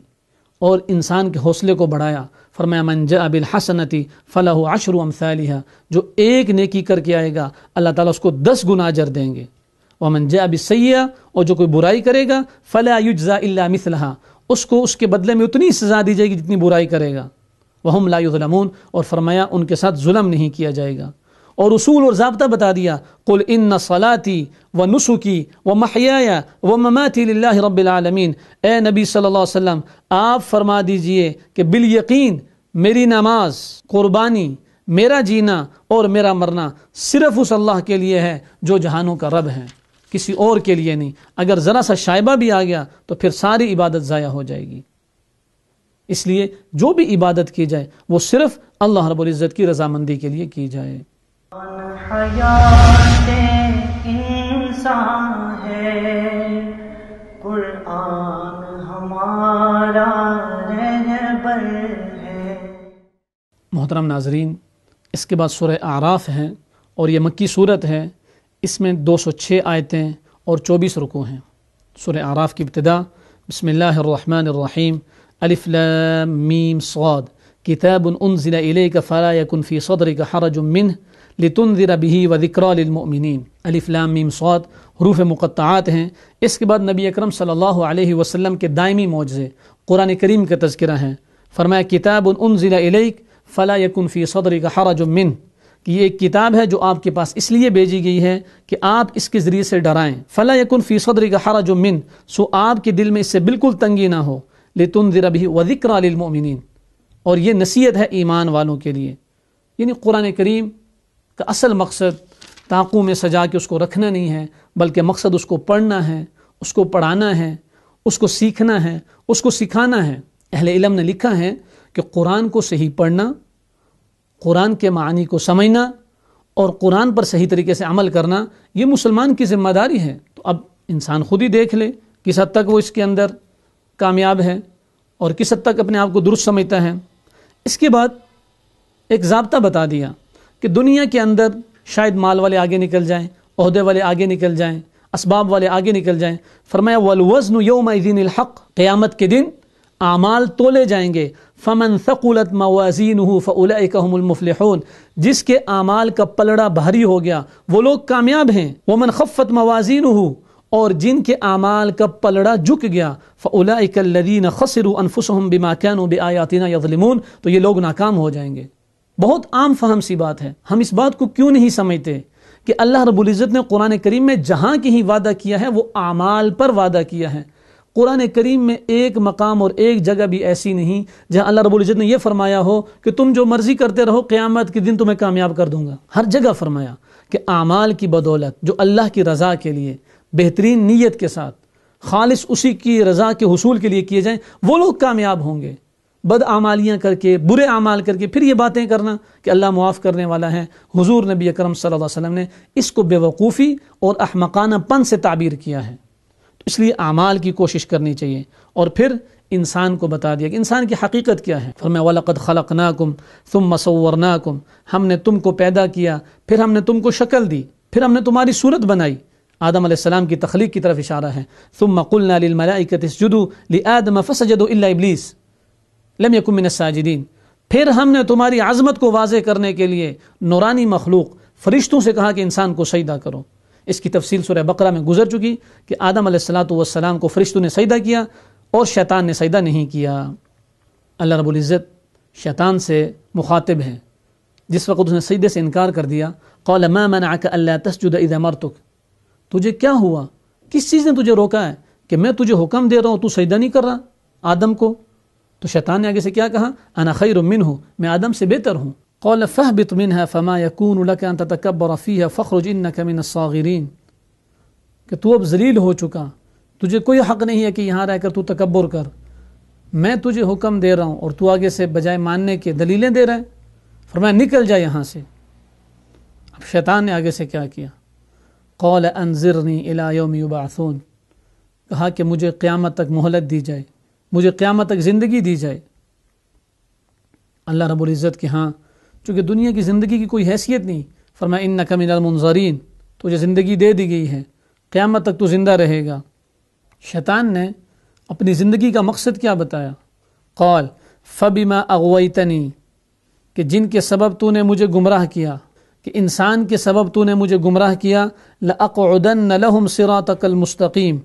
اور انسان کے حوصلے کو بڑھایا۔ فرمایا من جاء بالحسنۃ فلہ 10 امثالها، جو ایک نیکی کر کے آئے گا اللہ تعالیٰ اس کو 10 گنا اجر دیں گے۔ ومن جاء بالسیئۃ، اور جو کوئی برائی کرے گا فلا یجزا الا مثلها، اس کو اس کے بدلے میں اتنی سزا دی جائے گی جتنی برائی کرے گا۔ وہم لا یظلمون، اور فرمایا ان کے ساتھ ظلم نہیں کیا جائے گا۔ اور اصول اور ضابطہ بتا دیا قل ان صلاتی و نسکی و محیای و مماتی للہ رب العالمین، اے نبی صلی اللہ علیہ وسلم آپ فرما دیجئے کہ بالیقین میری نماز، قربانی، میرا جینا اور میرا مرنا صرف اس اللہ کے لیے ہے جو جہانوں کا رب ہے، کسی اور کے لیے نہیں۔ اگر ذرا سا شائبہ بھی آ گیا تو پھر ساری عبادت ضائع ہو جائے گی۔ اس لیے جو بھی عبادت کی جائے وہ صرف اللہ رب العزت کی رضامندی کے لیے کی جائے۔ حیات انسان ہے، قرآن ہمارا رہبر ہے۔ محترم ناظرین، اس کے بعد سورہ اعراف ہے اور یہ مکی صورت ہے۔ اس میں 206 آیتیں اور 24 رکوع ہیں۔ سورہ اعراف کی ابتدا بسم اللہ الرحمن الرحیم، الف لام میم صاد، کتاب انزل الیک فلا یکن فی صدرک حرج منہ لتنذر به وذکری للمؤمنین۔ الف لام میم صاد حروف مقطعات ہیں۔ اس کے بعد نبی اکرم صلی اللہ علیہ وسلم کے دائمی معجزے قرآن کریم کا تذکرہ ہیں۔ فرمایا کتاب انزل الیک فلا یکن فی صدرک حرج منہ، کہ یہ ایک کتاب ہے جو آپ کے پاس اس لیے بھیجی گئی ہے کہ آپ اس کے ذریعے سے ڈرائیں۔ فلا یکن فی صدرک حرج منہ، سو آپ کے دل میں اس سے بالکل تنگی نہ ہو۔ لتنذر به وذکری للمؤمنین، اور یہ نصیحت ہے ایمان والوں کے لیے۔ یعنی قرآن کریم کا اصل مقصد تاقوں میں سجا کے اس کو رکھنا نہیں ہے، بلکہ مقصد اس کو پڑھنا ہے، اس کو پڑھانا ہے، اس کو سیکھنا ہے، اس کو سکھانا ہے۔ اہل علم نے لکھا ہے کہ قرآن کو صحیح پڑھنا، قرآن کے معانی کو سمجھنا اور قرآن پر صحیح طریقے سے عمل کرنا یہ مسلمان کی ذمہ داری ہے۔ تو اب انسان خود ہی دیکھ لے کس حد تک وہ اس کے اندر کامیاب ہے اور کس حد تک اپنے آپ کو درست سمجھتا ہے۔ اس کے بعد ایک ضابطہ بتا دیا کہ دنیا کے اندر شاید مال والے آگے نکل جائیں، عہدے والے آگے نکل جائیں، اسباب والے آگے نکل جائیں۔ فرمایا والوزن یومئذ الحق، قیامت کے دن اعمال تولے جائیں گے۔ فمن ثقلت موازینہ فاولئک هم المفلحون، جس کے اعمال کا پلڑا بھاری ہو گیا وہ لوگ کامیاب ہیں۔ ومن خفت موازینہ، اور جن کے اعمال کا پلڑا جھک گیا فاولئک الذین خسروا انفسهم بما كانوا بآیاتنا یظلمون، تو یہ لوگ ناکام ہو جائیں گے۔ بہت عام فہم سی بات ہے، ہم اس بات کو کیوں نہیں سمجھتے کہ اللہ رب العزت نے قرآن کریم میں جہاں کی ہی وعدہ کیا ہے وہ اعمال پر وعدہ کیا ہے۔ قرآن کریم میں ایک مقام اور ایک جگہ بھی ایسی نہیں جہاں اللہ رب العزت نے یہ فرمایا ہو کہ تم جو مرضی کرتے رہو قیامت کے دن تمہیں کامیاب کر دوں گا۔ ہر جگہ فرمایا کہ اعمال کی بدولت جو اللہ کی رضا کے لیے بہترین نیت کے ساتھ خالص اسی کی رضا کے حصول کے لیے کیے جائیں، وہ لوگ کامیاب ہوں گے۔ بد اعمالیاں کر کے، برے اعمال کر کے پھر یہ باتیں کرنا کہ اللہ معاف کرنے والا ہے، حضور نبی اکرم صلی اللہ علیہ وسلم نے اس کو بے وقوفی اور احمقانہ پن سے تعبیر کیا ہے۔ تو اس لیے اعمال کی کوشش کرنی چاہیے، اور پھر انسان کو بتا دیا کہ انسان کی حقیقت کیا ہے۔ فرمایا وَلَقَدْ خَلَقْنَاكُمْ ثُمَّ صَوَّرْنَاكُمْ، ہم نے تم کو پیدا کیا، پھر ہم نے تم کو شکل دی، پھر ہم نے تمہاری صورت بنائی۔ آدم علیہ السلام کی تخلیق کی طرف اشارہ ہے۔ ثُمَّ قُلْنَا لِلْمَلَائِكَةِ اسْجُدُوا لِآدَمَ فَسَجَدُوا إِلَّا إِبْلِيسَ لم يكن من الساجدین، پھر ہم نے تمہاری عظمت کو واضح کرنے کے لیے نورانی مخلوق فرشتوں سے کہا کہ انسان کو سجدہ کرو۔ اس کی تفصیل سورہ بقرہ میں گزر چکی کہ آدم علیہ السلام کو فرشتوں نے سجدہ کیا اور شیطان نے سجدہ نہیں کیا۔ اللہ رب العزت شیطان سے مخاطب ہے، جس وقت اس نے سجدے سے انکار کر دیا، قال ما منعك الا تسجد اذا امرتك، تجھے کیا ہوا، کس چیز نے تجھے روکا ہے کہ میں تجھے حکم دے رہا ہوں تو سجدہ نہیں کر رہا آدم کو؟ تو شیطان نے آگے سے کیا کہا، انا خیر منہ، میں آدم سے بہتر ہوں۔ قال فاهبط منها فما يكون لك ان تتكبر فيها فاخرج انك من الصاغرين، کہ تو اب ذلیل ہو چکا، تجھے کوئی حق نہیں ہے کہ یہاں رہ کر تو تکبر کر، میں تجھے حکم دے رہا ہوں اور تو آگے سے بجائے ماننے کے دلیلیں دے رہا ہے۔ فرمایا نکل جا یہاں سے۔ اب شیطان نے آگے سے کیا کیا، قال انظرنی الی یوم یبعثون، کہا کہ مجھے قیامت تک مہلت دی جائے، مجھے قیامت تک زندگی دی جائے۔ اللہ رب العزت کے ہاں چونکہ دنیا کی زندگی کی کوئی حیثیت نہیں، فرمایا انک من المنظرین، تجھے زندگی دے دی گئی ہے، قیامت تک تو زندہ رہے گا۔ شیطان نے اپنی زندگی کا مقصد کیا بتایا، قال فبما اغویتنی، کہ جن کے سبب تو نے مجھے گمراہ کیا، کہ انسان کے سبب تو نے مجھے گمراہ کیا، لأقعدن لهم صراطک المستقیم،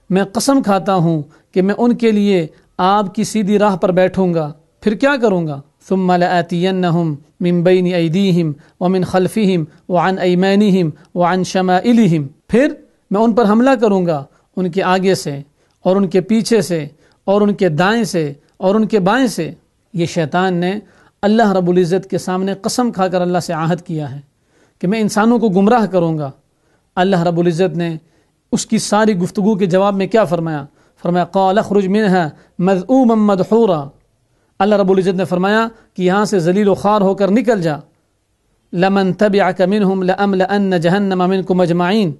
میں قسم کھاتا ہوں کہ میں ان کے لیے آپ کی سیدھی راہ پر بیٹھوں گا، پھر کیا کروں گا، ثم لآتینہم من بین ایدیہم ومن خلفہم وعن ایمانہم وعن شمائلہم، پھر میں ان پر حملہ کروں گا ان کے آگے سے اور ان کے پیچھے سے اور ان کے دائیں سے اور ان کے بائیں سے۔ یہ شیطان نے اللہ رب العزت کے سامنے قسم کھا کر اللہ سے عہد کیا ہے کہ میں انسانوں کو گمراہ کروں گا۔ اللہ رب العزت نے اس کی ساری گفتگو کے جواب میں کیا فرمایا، فرمایا قال اخرج منها مذءوما مدحورا، اللہ رب العزت نے فرمایا کہ یہاں سے ذلیل و خوار ہو کر نکل جا، لمن تبعك منهم لأملأن جهنم منكم اجمعین،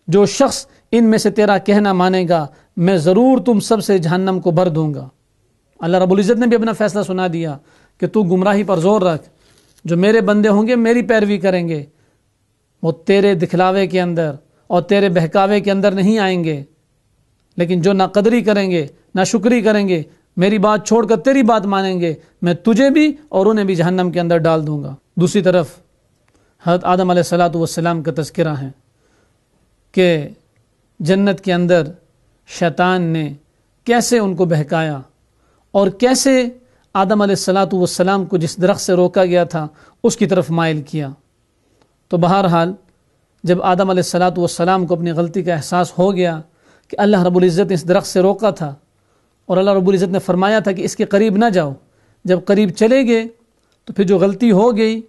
جو شخص ان میں سے تیرا کہنا مانے گا میں ضرور تم سب سے جہنم کو بھر دوں گا۔ اللہ رب العزت نے بھی اپنا فیصلہ سنا دیا کہ تو گمراہی پر زور رکھ، جو میرے بندے ہوں گے میری پیروی کریں گے، وہ تیرے دکھلاوے کے اندر اور تیرے بہکاوے کے اندر نہیں آئیں گے، لیکن جو نہ قدری کریں گے نہ شکری کریں گے، میری بات چھوڑ کر تیری بات مانیں گے، میں تجھے بھی اور انہیں بھی جہنم کے اندر ڈال دوں گا۔ دوسری طرف حضرت آدم علیہ السلام کا تذکرہ ہے کہ جنت کے اندر شیطان نے کیسے ان کو بہکایا اور کیسے آدم علیہ السلام کو جس درخت سے روکا گیا تھا اس کی طرف مائل کیا۔ تو بہرحال جب آدم علیہ السلام کو اپنی غلطی کا احساس ہو گیا کہ اللہ رب العزت نے اس درخت سے روکا تھا اور اللہ رب العزت نے فرمایا تھا کہ اس کے قریب نہ جاؤ، جب قریب چلے گئے تو پھر جو غلطی ہو گئی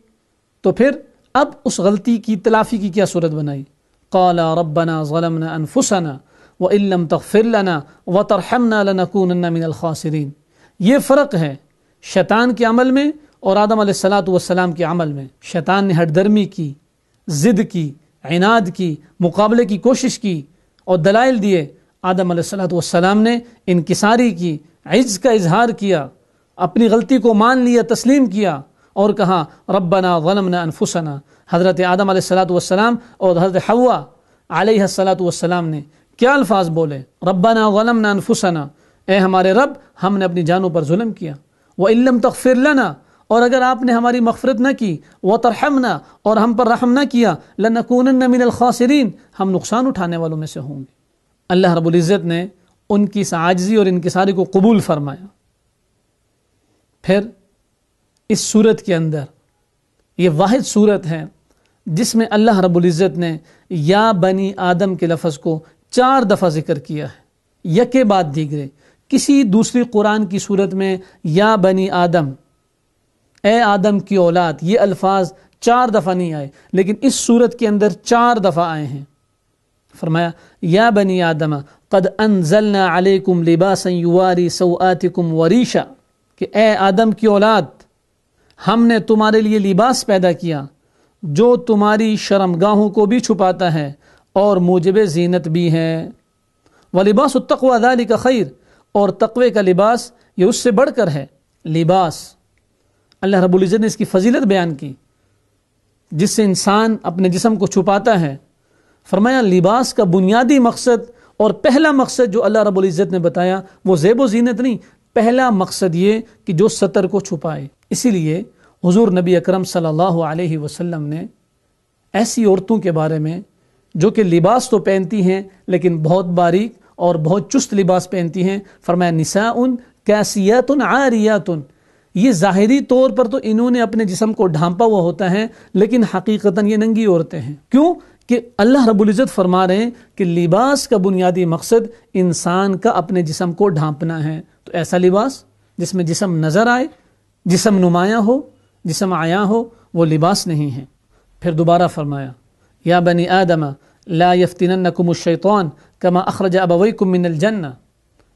تو پھر اب اس غلطی کی تلافی کی کیا صورت بنائی، قال ربنا ظلمنا انفسنا وان لم تغفر لنا وترحمنا لنكونن من الخاسرین۔ یہ فرق ہے شیطان کے عمل میں اور آدم علیہ السلام کے عمل میں۔ شیطان نے ہٹ درمی کی، ضد کی، عناد کی، مقابلے کی کوشش کی اور دلائل دیے، آدم علیہ السلام نے انکساری کی، عجز کا اظہار کیا، اپنی غلطی کو مان لیا، تسلیم کیا اور کہا ربنا ظلمنا انفسنا۔ حضرت آدم علیہ السلام اور حضرت حوا علیہ السلام نے کیا الفاظ بولے، ربنا ظلمنا انفسنا، اے ہمارے رب ہم نے اپنی جانوں پر ظلم کیا، وَإِن لَّمْ تَغْفِرْ لَنَا، اور اگر آپ نے ہماری مغفرت نہ کی، وَتَرْحَمْنَا، اور ہم پر رحم نہ کیا، لَنَكُونَنَّ مِنَ الْخَاسِرِينَ، ہم نقصان اٹھانے والوں میں سے ہوں گے۔ اللہ رب العزت نے ان کی اس عاجزی اور انکساری کو قبول فرمایا۔ پھر اس صورت کے اندر یہ واحد صورت ہے جس میں اللہ رب العزت نے یا بنی آدم کے لفظ کو 4 دفعہ ذکر کیا ہے، یکے بعد دیگرے۔ کسی دوسری قرآن کی صورت میں یا بنی آدم، اے آدم کی اولاد، یہ الفاظ 4 دفعہ نہیں آئے، لیکن اس صورت کے اندر 4 دفعہ آئے ہیں۔ فرمایا یا بنی آدم قد انزلنا علیکم لباسا یواری سوآتکم وریشا، کہ اے آدم کی اولاد، ہم نے تمہارے لیے لباس پیدا کیا جو تمہاری شرمگاہوں کو بھی چھپاتا ہے اور موجب زینت بھی ہے۔ وَلِبَاسُ التَّقْوَى ذَلِكَ خَيْرٌ، اور تقوی کا لباس یہ اس سے بڑھ کر ہے۔ لباس، اللہ رب العزت نے اس کی فضیلت بیان کی جس سے انسان اپنے جسم کو چھپاتا ہے۔ فرمایا لباس کا بنیادی مقصد اور پہلا مقصد جو اللہ رب العزت نے بتایا وہ زیب و زینت نہیں، پہلا مقصد یہ کہ جو ستر کو چھپائے۔ اسی لیے حضور نبی اکرم صلی اللہ علیہ وسلم نے ایسی عورتوں کے بارے میں جو کہ لباس تو پہنتی ہیں لیکن بہت باریک اور بہت چست لباس پہنتی ہیں، فرمایا نساء کاسیات عاریات، یہ ظاہری طور پر تو انہوں نے اپنے جسم کو ڈھانپا ہوا ہوتا ہے لیکن حقیقتاً یہ ننگی عورتیں ہیں۔ کیوں کہ اللہ رب العزت فرما رہے ہیں کہ لباس کا بنیادی مقصد انسان کا اپنے جسم کو ڈھانپنا ہے، تو ایسا لباس جس میں جسم نظر آئے، جسم نمایاں ہو، جسم عیاں ہو، وہ لباس نہیں ہے۔ پھر دوبارہ فرمایا یا بنی آدم لا یفتننکم الشیطان کما اخرج ابویکم من الجنہ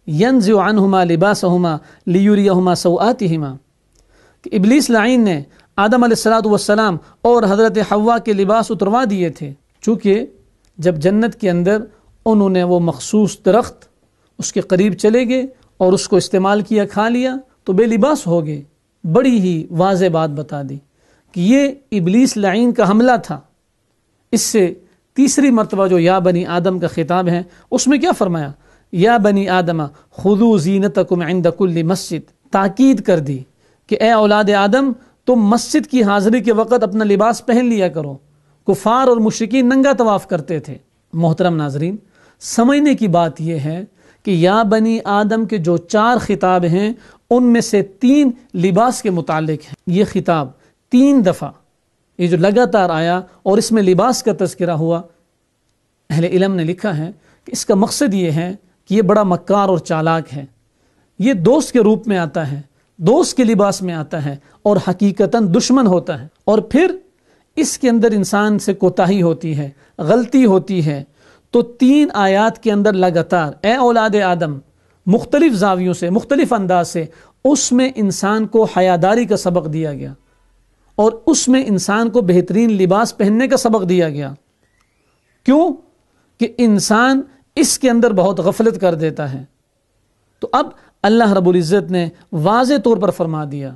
ینزع عنہما لباسہما لیریہما سوآتہما، کہ ابلیس لعین نے آدم علیہ السلام اور حضرت حوا کے لباس اتروا دیے تھے، چونکہ جب جنت کے اندر انہوں نے وہ مخصوص درخت اس کے قریب چلے گئے اور اس کو استعمال کیا، کھا لیا تو بے لباس ہو گئے۔ بڑی ہی واضح بات بتا دی کہ یہ ابلیس لعین کا حملہ تھا۔ اس سے تیسری مرتبہ جو یا بنی آدم کا خطاب ہے اس میں کیا فرمایا؟ یا بنی آدم خذوا زینتکم عند کل مسجد، تاکید کر دی کہ اے اولاد آدم تم مسجد کی حاضری کے وقت اپنا لباس پہن لیا کرو۔ کفار اور مشرکین ننگا طواف کرتے تھے۔ محترم ناظرین، سمجھنے کی بات یہ ہے کہ یا بنی آدم کے جو 4 خطاب ہیں ان میں سے 3 لباس کے متعلق ہیں۔ یہ خطاب 3 دفعہ یہ جو لگاتار آیا اور اس میں لباس کا تذکرہ ہوا، اہل علم نے لکھا ہے کہ اس کا مقصد یہ ہے کہ یہ بڑا مکار اور چالاک ہے، یہ دوست کے روپ میں آتا ہے، دوست کے لباس میں آتا ہے اور حقیقتاً دشمن ہوتا ہے، اور پھر اس کے اندر انسان سے کوتاہی ہوتی ہے، غلطی ہوتی ہے۔ تو 3 آیات کے اندر لگاتار اے اولاد آدم مختلف زاویوں سے، مختلف انداز سے اس میں انسان کو حیاداری کا سبق دیا گیا اور اس میں انسان کو بہترین لباس پہننے کا سبق دیا گیا۔ کیوں کہ انسان اس کے اندر بہت غفلت کر دیتا ہے۔ تو اب اللہ رب العزت نے واضح طور پر فرما دیا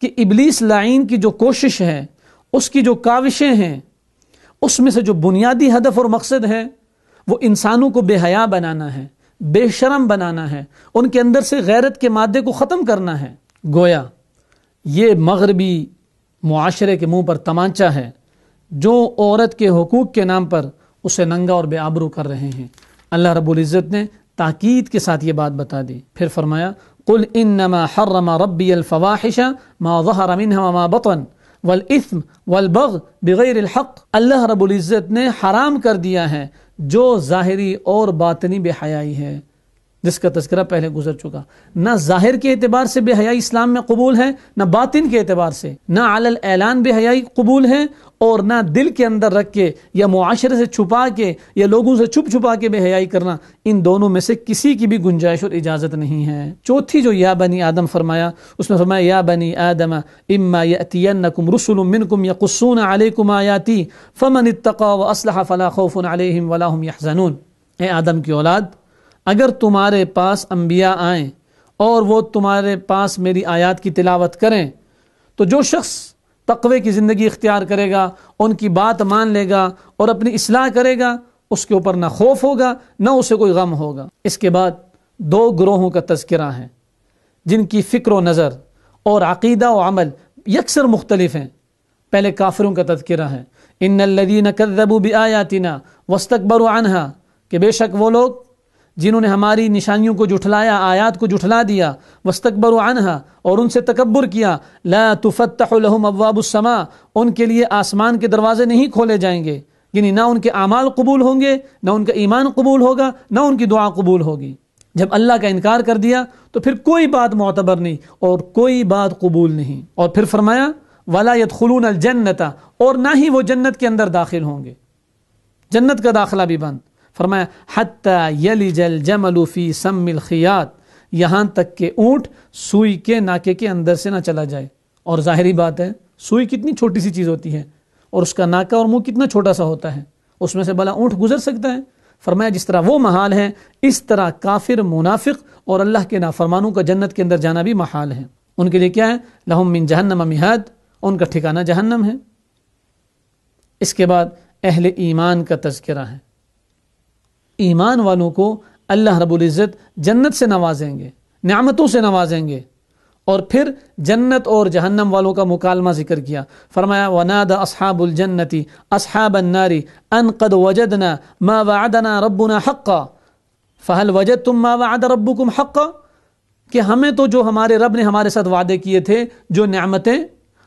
کہ ابلیس لعین کی جو کوشش ہے، اس کی جو کاوشیں ہیں، اس میں سے جو بنیادی ہدف اور مقصد ہے وہ انسانوں کو بے حیا بنانا ہے، بے شرم بنانا ہے، ان کے اندر سے غیرت کے مادے کو ختم کرنا ہے۔ گویا یہ مغربی معاشرے کے منہ پر تمانچہ ہے جو عورت کے حقوق کے نام پر اسے ننگا اور بے آبرو کر رہے ہیں۔ اللہ رب العزت نے تاکید کے ساتھ یہ بات بتا دی، پھر فرمایا قل انما حرم ربی الفواحش ما ظہر منها وما بطن والاثم والبغي بغیر الحق، اللہ رب العزت نے حرام کر دیا ہے جو ظاہری اور باطنی بے حیائی ہے، جس کا تذکرہ پہلے گزر چکا۔ نہ ظاہر کے اعتبار سے بے حیائی اسلام میں قبول ہے، نہ باطن کے اعتبار سے، نہ علی الاعلان بے حیائی قبول ہے اور نہ دل کے اندر رکھ کے یا معاشرے سے چھپا کے یا لوگوں سے چھپ چھپا کے بے حیائی کرنا، ان دونوں میں سے کسی کی بھی گنجائش اور اجازت نہیں ہے۔ چوتھی جو یا بنی آدم فرمایا، اس میں فرمایا یا بنی آدم اما یأتینکم رسل منکم یقصون علیکم آیاتی فمن اتقی واصلح فلا خوف علیہم ولا هم یحزنون، اے آدم کی اولاد اگر تمہارے پاس انبیاء آئیں اور وہ تمہارے پاس میری آیات کی تلاوت کریں تو جو شخص تقوی کی زندگی اختیار کرے گا، ان کی بات مان لے گا اور اپنی اصلاح کرے گا، اس کے اوپر نہ خوف ہوگا نہ اسے کوئی غم ہوگا۔ اس کے بعد 2 گروہوں کا تذکرہ ہے جن کی فکر و نظر اور عقیدہ و عمل یکسر مختلف ہیں۔ پہلے کافروں کا تذکرہ ہے، ان الذین کذبوا بآیاتنا واستکبروا عنہا، کہ بے شک وہ لوگ جنہوں نے ہماری نشانیوں کو جھٹلایا، آیات کو جھٹلا دیا، واستکبروا عنہا، اور ان سے تکبر کیا، لا تفتح لهم ابواب السماء، ان کے لیے آسمان کے دروازے نہیں کھولے جائیں گے، یعنی نہ ان کے اعمال قبول ہوں گے، نہ ان کا ایمان قبول ہوگا، نہ ان کی دعا قبول ہوگی۔ جب اللہ کا انکار کر دیا تو پھر کوئی بات معتبر نہیں اور کوئی بات قبول نہیں۔ اور پھر فرمایا ولا يدخلون الجنۃ، اور نہ ہی وہ جنت کے اندر داخل ہوں گے، جنت کا داخلہ بھی بند۔ فرمایا حتی یلج الجمل فی سم الخیاط، یہاں تک کہ اونٹ سوئی کے ناکے کے اندر سے نہ چلا جائے. اور ظاہری بات ہے سوئی کتنی چھوٹی سی چیز ہوتی ہے اور اس کا ناکا اور منہ کتنا چھوٹا سا ہوتا ہے، اس میں سے بھلا اونٹ گزر سکتا ہے؟ فرمایا جس طرح وہ محال ہے اس طرح کافر، منافق اور اللہ کے نافرمانوں کا جنت کے اندر جانا بھی محال ہے. ان کے لیے کیا ہے؟ لہم من جہنم مہاد، ان کا ٹھکانہ جہنم ہے. اس کے بعد اہل ایمان کا تذکرہ ہے. ایمان والوں کو اللہ رب العزت جنت سے نوازیں گے، نعمتوں سے نوازیں گے. اور پھر جنت اور جہنم والوں کا مکالمہ ذکر کیا. فرمایا وَنَادَى أَصْحَابُ الْجَنَّةِ أَصْحَابَ النَّارِ أَنْ قَدْ وَجَدْنَا مَا وَعَدَنَا رَبُّنَا حَقًّا فَهَلْ وَجَدْتُمْ مَا وَعَدَ رَبُّكُمْ حَقًّا، کہ ہمیں تو جو ہمارے رب نے ہمارے ساتھ وعدے کیے تھے، جو نعمتیں،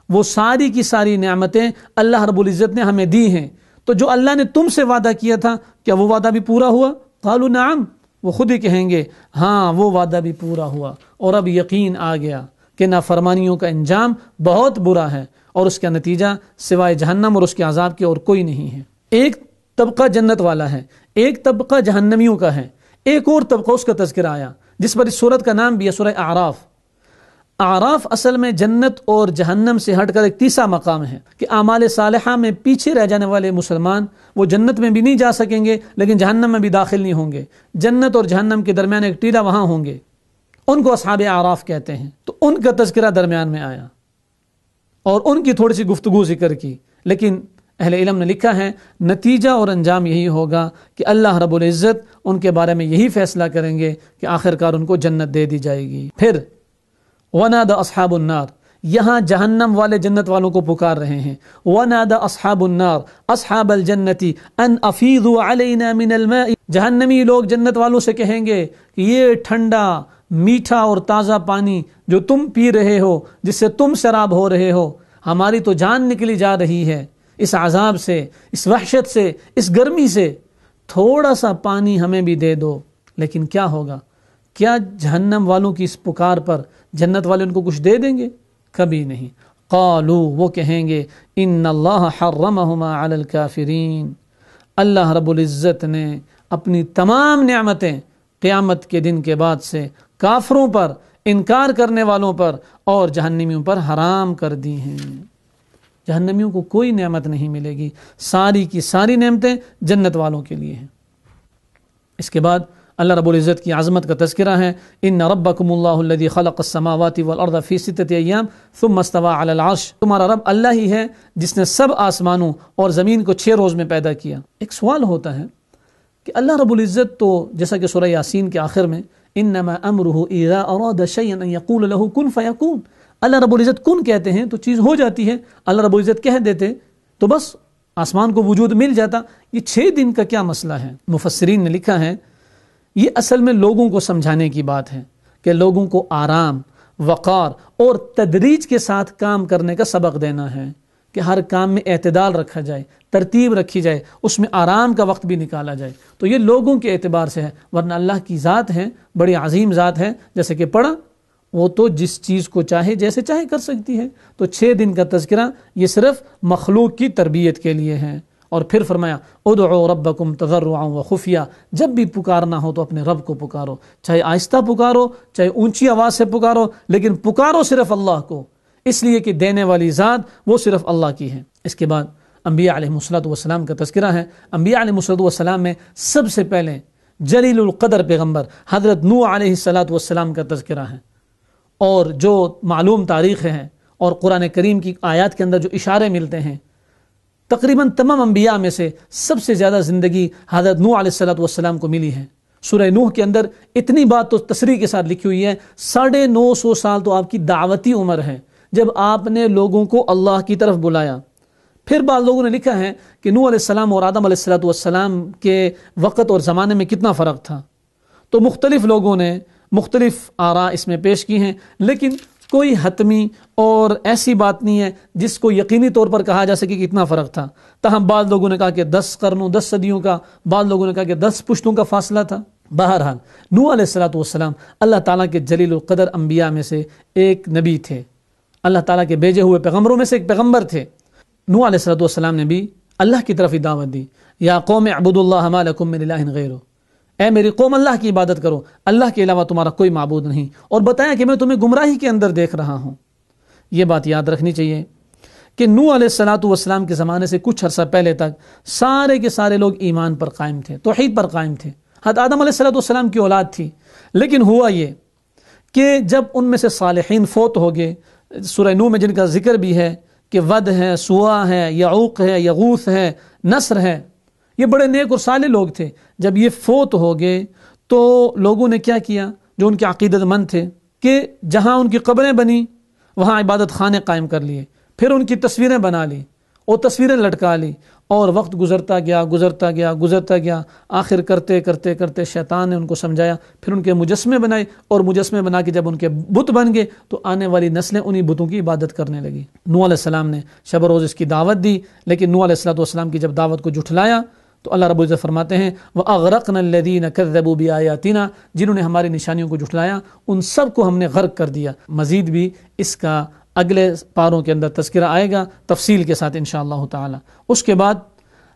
وہ ساری کی ساری نعمتیں اللہ رب العزت نے ہمیں دی ہیں، تو جو اللہ نے تم سے وعدہ کیا تھا کیا وہ وعدہ بھی پورا ہوا؟ قالوا نعم، وہ خود ہی کہیں گے ہاں وہ وعدہ بھی پورا ہوا. اور اب یقین آ گیا کہ نافرمانیوں کا انجام بہت برا ہے اور اس کا نتیجہ سوائے جہنم اور اس کے عذاب کے اور کوئی نہیں ہے. ایک طبقہ جنت والا ہے، ایک طبقہ جہنمیوں کا ہے، ایک اور طبقہ اس کا تذکرہ آیا جس پر اس سورت کا نام بھی ہے سورہ اعراف. اعراف اصل میں جنت اور جہنم سے ہٹ کر ایک تیسرا مقام ہے کہ اعمال صالحہ میں پیچھے رہ جانے والے مسلمان وہ جنت میں بھی نہیں جا سکیں گے لیکن جہنم میں بھی داخل نہیں ہوں گے. جنت اور جہنم کے درمیان ایک ٹیلا وہاں ہوں گے، ان کو اصحاب اعراف کہتے ہیں. تو ان کا تذکرہ درمیان میں آیا اور ان کی تھوڑی سی گفتگو ذکر کی. لیکن اہل علم نے لکھا ہے نتیجہ اور انجام یہی ہوگا کہ اللہ رب العزت ان کے بارے میں یہی فیصلہ کریں گے کہ آخرکار ان کو جنت دے دی جائے گی. پھر وَنَادَى أَصْحَابُ النَّارِ، یہاں جہنم والے جنت والوں کو پکار رہے ہیں. وَنَادَى أَصْحَابُ النَّارِ أَصْحَابَ الْجَنَّةِ أَنْ أَفِيضُوا عَلَيْنَا مِنَ الْمَاءِ، جہنمی لوگ جنت والوں سے کہیں گے کہ یہ ٹھنڈا، میٹھا اور تازہ پانی جو تم پی رہے ہو، جس سے تم سراب ہو رہے ہو، ہماری تو جان نکلی جا رہی ہے اس عذاب سے، اس وحشت سے، اس گرمی سے، تھوڑا سا پانی ہمیں بھی دے دو. لیکن کیا ہوگا؟ کیا جہنم والوں کی اس پکار پر جنت والے ان کو کچھ دے دیں گے؟ کبھی نہیں. قالوا، وہ کہیں گے ان اللہ حرمہما علی الکافرین، اللہ رب العزت نے اپنی تمام نعمتیں قیامت کے دن کے بعد سے کافروں پر، انکار کرنے والوں پر اور جہنمیوں پر حرام کر دی ہیں. جہنمیوں کو کوئی نعمت نہیں ملے گی، ساری کی ساری نعمتیں جنت والوں کے لیے ہیں. اس کے بعد اللہ رب العزت کی عظمت کا تذکرہ ہے. ان ربکم اللہ الذی خلق السماوات والارض فی 6 ایام ثم استوى علی العرش، تمہارا رب اللہ ہی ہے جس نے سب آسمانوں اور زمین کو 6 روز میں پیدا کیا. ایک سوال ہوتا ہے کہ اللہ رب العزت تو جیسا کہ سورہ یاسین کے آخر میں انما امرہ اذا اراد شیئا ان یقول له کن فیکون، اللہ رب العزت کن کہتے ہیں تو چیز ہو جاتی ہے. اللہ رب العزت کہہ دیتے تو بس آسمان کو وجود مل جاتا. یہ 6 دن کا کیا مسئلہ ہے؟ مفسرین نے لکھا ہے یہ اصل میں لوگوں کو سمجھانے کی بات ہے کہ لوگوں کو آرام، وقار اور تدریج کے ساتھ کام کرنے کا سبق دینا ہے کہ ہر کام میں اعتدال رکھا جائے، ترتیب رکھی جائے، اس میں آرام کا وقت بھی نکالا جائے. تو یہ لوگوں کے اعتبار سے ہے، ورنہ اللہ کی ذات ہے، بڑی عظیم ذات ہے. جیسے کہ پڑھا، وہ تو جس چیز کو چاہے جیسے چاہے کر سکتی ہے. تو 6 دن کا تذکرہ یہ صرف مخلوق کی تربیت کے لیے ہے. اور پھر فرمایا ادعوا ربکم تضرعا وخفیا، جب بھی پکارنا ہو تو اپنے رب کو پکارو، چاہے آہستہ پکارو چاہے اونچی آواز سے پکارو، لیکن پکارو صرف اللہ کو، اس لیے کہ دینے والی ذات وہ صرف اللہ کی ہے. اس کے بعد انبیاء علیہ السلام کا تذکرہ ہے. انبیاء علیہ السلام میں سب سے پہلے جلیل القدر پیغمبر حضرت نوح علیہ السلام کا تذکرہ ہے. اور جو معلوم تاریخ ہیں اور قرآن کریم کی آیات کے اندر جو اشارے ملتے ہیں، تقریباً تمام انبیاء میں سے سب سے زیادہ زندگی حضرت نوح علیہ السلام کو ملی ہے. سورہ نوح کے اندر اتنی بات تو تصریح کے ساتھ لکھی ہوئی ہے، 950 سال تو آپ کی دعوتی عمر ہے جب آپ نے لوگوں کو اللہ کی طرف بلایا. پھر بعض لوگوں نے لکھا ہے کہ نوح علیہ السلام اور آدم علیہ السلام کے وقت اور زمانے میں کتنا فرق تھا. تو مختلف لوگوں نے مختلف آراء اس میں پیش کی ہیں، لیکن کوئی حتمی اور ایسی بات نہیں ہے جس کو یقینی طور پر کہا جا سکے کہ اتنا فرق تھا. تاہم بعض لوگوں نے کہا کہ 10 قرنوں 10 صدیوں کا، بعض لوگوں نے کہا کہ 10 پشتوں کا فاصلہ تھا. بہرحال نوح علیہ السلام اللہ تعالیٰ کے جلیل القدر انبیاء میں سے ایک نبی تھے، اللہ تعالیٰ کے بھیجے ہوئے پیغمبروں میں سے ایک پیغمبر تھے. نوح علیہ السلام نے بھی اللہ کی طرف ہی دعوت دی، یا قوم اعبدوا اللہ ما لکم من الہ غیرہ، اے میری قوم اللہ کی عبادت کرو، اللہ کے علاوہ تمہارا کوئی معبود نہیں، اور بتایا کہ میں تمہیں گمراہی کے اندر دیکھ رہا ہوں۔ یہ بات یاد رکھنی چاہیے کہ نوح علیہ السلام کے زمانے سے کچھ عرصہ پہلے تک سارے کے سارے لوگ ایمان پر قائم تھے، توحید پر قائم تھے، حضرت آدم علیہ السلام کی اولاد تھی، لیکن ہوا یہ کہ جب ان میں سے صالحین فوت ہو گئے، سورہ نوح میں جن کا ذکر بھی ہے کہ ود ہے، سوا ہے، یعوق ہے، یغوث ہے، نصر ہے، یہ بڑے نیک اور صالح لوگ تھے، جب یہ فوت ہو گئے تو لوگوں نے کیا کیا، جو ان کے عقیدت مند تھے، کہ جہاں ان کی قبریں بنی وہاں عبادت خانے قائم کر لیے، پھر ان کی تصویریں بنا لی اور تصویریں لٹکا لی، اور وقت گزرتا گیا، آخر کرتے کرتے کرتے شیطان نے ان کو سمجھایا، پھر ان کے مجسمے بنائے، اور مجسمے بنا کے جب ان کے بت بن گئے تو آنے والی نسلیں انہی بتوں کی عبادت کرنے لگی۔ نوح علیہ السلام نے شب و روز اس کی دعوت دی، لیکن نوح علیہ السلام کی جب دعوت کو جھٹلایا تو اللہ رب العزت فرماتے ہیں وَأَغْرَقْنَا الَّذِينَ كَذَّبُوا بِآيَاتِنَا، جنہوں نے ہماری نشانیوں کو جھٹلایا ان سب کو ہم نے غرق کر دیا۔ مزید بھی اس کا اگلے پاروں کے اندر تذکرہ آئے گا تفصیل کے ساتھ انشاءاللہ تعالی۔ اس کے بعد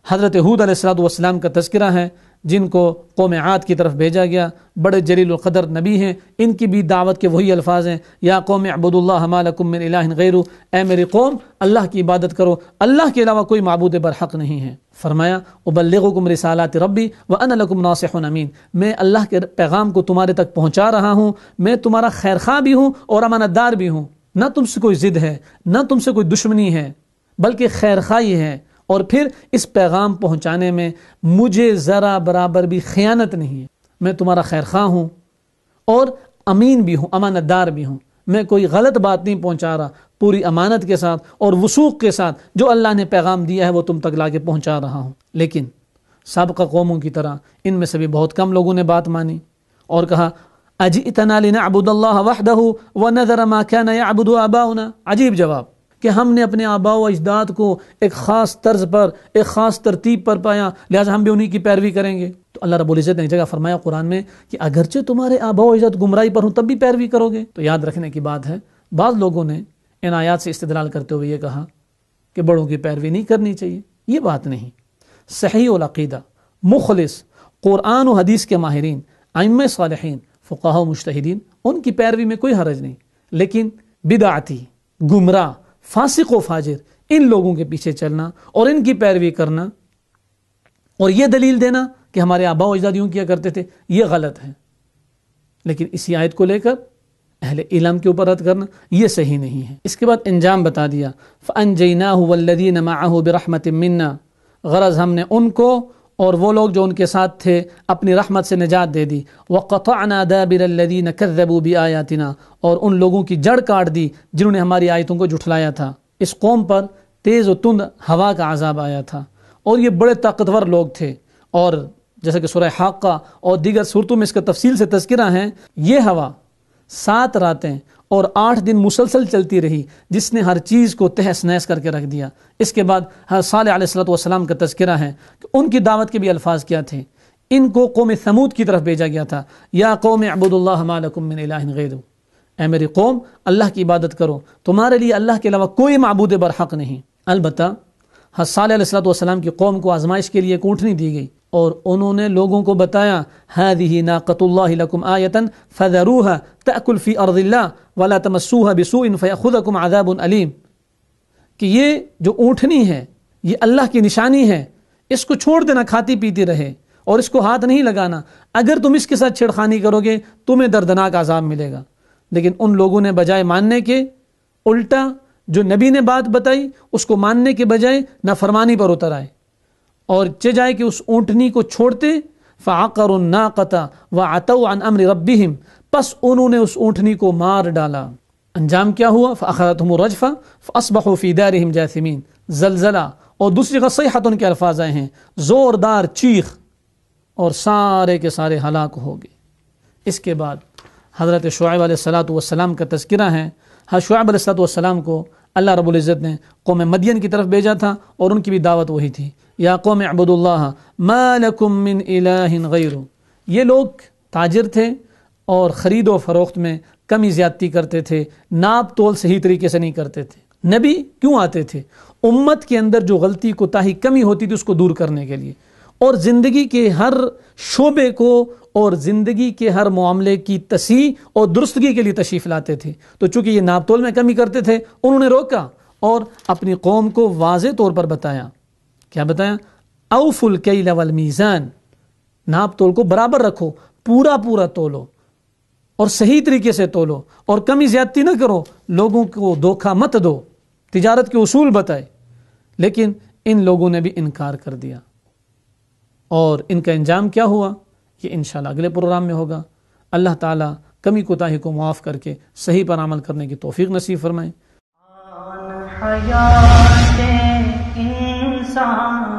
حضرت ہود علیہ السلام کا تذکرہ ہے، جن کو قوم عاد کی طرف بھیجا گیا، بڑے جلیل القدر نبی ہیں، ان کی بھی دعوت کے وہی الفاظ ہیں، یا قوم اعبدوا اللہ ما لکم من الہ غیرہ، اے میری قوم اللہ کی عبادت کرو، اللہ کے علاوہ کوئی معبود برحق نہیں ہے۔ فرمایا ابلغکم رسالات ربی وانا لکم ناصح امین، میں اللہ کے پیغام کو تمہارے تک پہنچا رہا ہوں، میں تمہارا خیر خواہ بھی ہوں اور امانت دار بھی ہوں، نہ تم سے کوئی ضد ہے، نہ تم سے کوئی دشمنی ہے، بلکہ خیر خواہی ہے، اور پھر اس پیغام پہنچانے میں مجھے ذرا برابر بھی خیانت نہیں ہے، میں تمہارا خیر خواہ ہوں اور امین بھی ہوں، امانت دار بھی ہوں، میں کوئی غلط بات نہیں پہنچا رہا، پوری امانت کے ساتھ اور وثوق کے ساتھ جو اللہ نے پیغام دیا ہے وہ تم تک لا کے پہنچا رہا ہوں۔ لیکن سابقہ قوموں کی طرح ان میں سے بھی بہت کم لوگوں نے بات مانی اور کہا اجئتنا لنعبد اللہ وحدہ ونذر ما كان يعبد آباؤنا، عجیب جواب کہ ہم نے اپنے آباء و اجداد کو ایک خاص طرز پر، ایک خاص ترتیب پر پایا، لہٰذا ہم بھی انہی کی پیروی کریں گے۔ تو اللہ رب العزت نے ایک جگہ فرمایا قرآن میں کہ اگرچہ تمہارے آباء و اجداد گمراہی پر ہوں تب بھی پیروی کرو گے۔ تو یاد رکھنے کی بات ہے، بعض لوگوں نے ان آیات سے استدلال کرتے ہوئے یہ کہا کہ بڑوں کی پیروی نہیں کرنی چاہیے، یہ بات نہیں۔ صحیح العقیدہ، مخلص، قرآن و حدیث کے ماہرین، ائمہ صالحین، فقہاء و مجتہدین، ان کی پیروی میں کوئی حرج نہیں، لیکن بدعتی، گمراہ، فاسق و فاجر، ان لوگوں کے پیچھے چلنا اور ان کی پیروی کرنا اور یہ دلیل دینا کہ ہمارے آباء و اجداد یوں کیا کرتے تھے، یہ غلط ہے۔ لیکن اسی آیت کو لے کر اہل علم کے اوپر رد کرنا یہ صحیح نہیں ہے۔ اس کے بعد انجام بتا دیا، فَأَنْجَيْنَاهُ وَالَّذِينَ مَعَهُ بِرَحْمَةٍ مِنَّا، غرض ہم نے ان کو اور وہ لوگ جو ان کے ساتھ تھے اپنی رحمت سے نجات دے دی، وَقَطَعْنَا دَابِرَ الَّذِينَ كَذَّبُوا بِآيَاتِنَا، اور ان لوگوں کی جڑ کاٹ دی جنہوں نے ہماری آیتوں کو جھٹلایا تھا۔ اس قوم پر تیز و تند ہوا کا عذاب آیا تھا، اور یہ بڑے طاقتور لوگ تھے، اور جیسا کہ سورہ حاقہ اور دیگر صورتوں میں اس کا تفصیل سے تذکرہ ہے، یہ ہوا 7 راتیں اور 8 دن مسلسل چلتی رہی، جس نے ہر چیز کو تہس نہس کر کے رکھ دیا۔ اس کے بعد حضرت صالح علیہ السلام کا تذکرہ ہے کہ ان کی دعوت کے بھی الفاظ کیا تھے۔ ان کو قوم ثمود کی طرف بھیجا گیا تھا، یا قوم اعبدوا اللہ ما لکم من الہ غیرہ، اے میری قوم اللہ کی عبادت کرو، تمہارے لیے اللہ کے علاوہ کوئی معبود برحق نہیں۔ البتہ حضرت صالح علیہ السلام کی قوم کو آزمائش کے لیے ایک اونٹنی دی گئی، اور انہوں نے لوگوں کو بتایا هذه ناقۃ اللہ لکم آیۃ فذروها تأکل فی ارض اللہ ولا تمسوها بسوء فیأخذکم عذاب علیم، کہ یہ جو اونٹنی ہے یہ اللہ کی نشانی ہے، اس کو چھوڑ دینا، کھاتی پیتی رہے اور اس کو ہاتھ نہیں لگانا، اگر تم اس کے ساتھ چھیڑخانی کرو گے تمہیں دردناک عذاب ملے گا۔ لیکن ان لوگوں نے بجائے ماننے کے الٹا جو نبی نے بات بتائی اس کو ماننے کے بجائے نافرمانی پر اتر آئے، اور جائے کہ اس اونٹنی کو چھوڑتے، فعقروا الناقۃ وعتوا عن امر ربهم، پس انہوں نے اس اونٹنی کو مار ڈالا۔ انجام کیا ہوا؟ فاخذتهم الرجفہ فاصبحوا فی دارهم جاثمین، زلزلہ، اور دوسری صیحۃ کے الفاظ آئے ہیں، زوردار چیخ، اور سارے کے سارے ہلاک ہو گئے۔ اس کے بعد حضرت شعیب علیہ السلام کا تذکرہ ہے۔ حضرت شعیب علیہ السلام کو اللہ رب العزت نے قوم مدین کی طرف بھیجا تھا، اور ان کی بھی دعوت وہی تھی، یا قوم اعبدوا اللہ ما لکم من الہ غیرہ۔ یہ لوگ تاجر تھے اور خرید و فروخت میں کمی زیادتی کرتے تھے، ناپ تول صحیح طریقے سے نہیں کرتے تھے۔ نبی کیوں آتے تھے؟ امت کے اندر جو غلطی کوتاہی کمی ہوتی تھی اس کو دور کرنے کے لیے، اور زندگی کے ہر شعبے کو اور زندگی کے ہر معاملے کی تصحیح اور درستگی کے لیے تشریف لاتے تھے۔ تو چونکہ یہ ناپ تول میں کمی کرتے تھے، انہوں نے روکا اور اپنی قوم کو واضح طور پر بتایا۔ کیا بتایا؟ اوفوا الکیل والمیزان، ناپ تول کو برابر رکھو، پورا پورا تولو اور صحیح طریقے سے تولو اور کمی زیادتی نہ کرو، لوگوں کو دھوکہ مت دو، تجارت کے اصول بتائے۔ لیکن ان لوگوں نے بھی انکار کر دیا، اور ان کا انجام کیا ہوا یہ انشاءاللہ اگلے پروگرام میں ہوگا۔ اللہ تعالیٰ کمی کوتاہی کو معاف کر کے صحیح پر عمل کرنے کی توفیق نصیب فرمائے۔ حیات انسان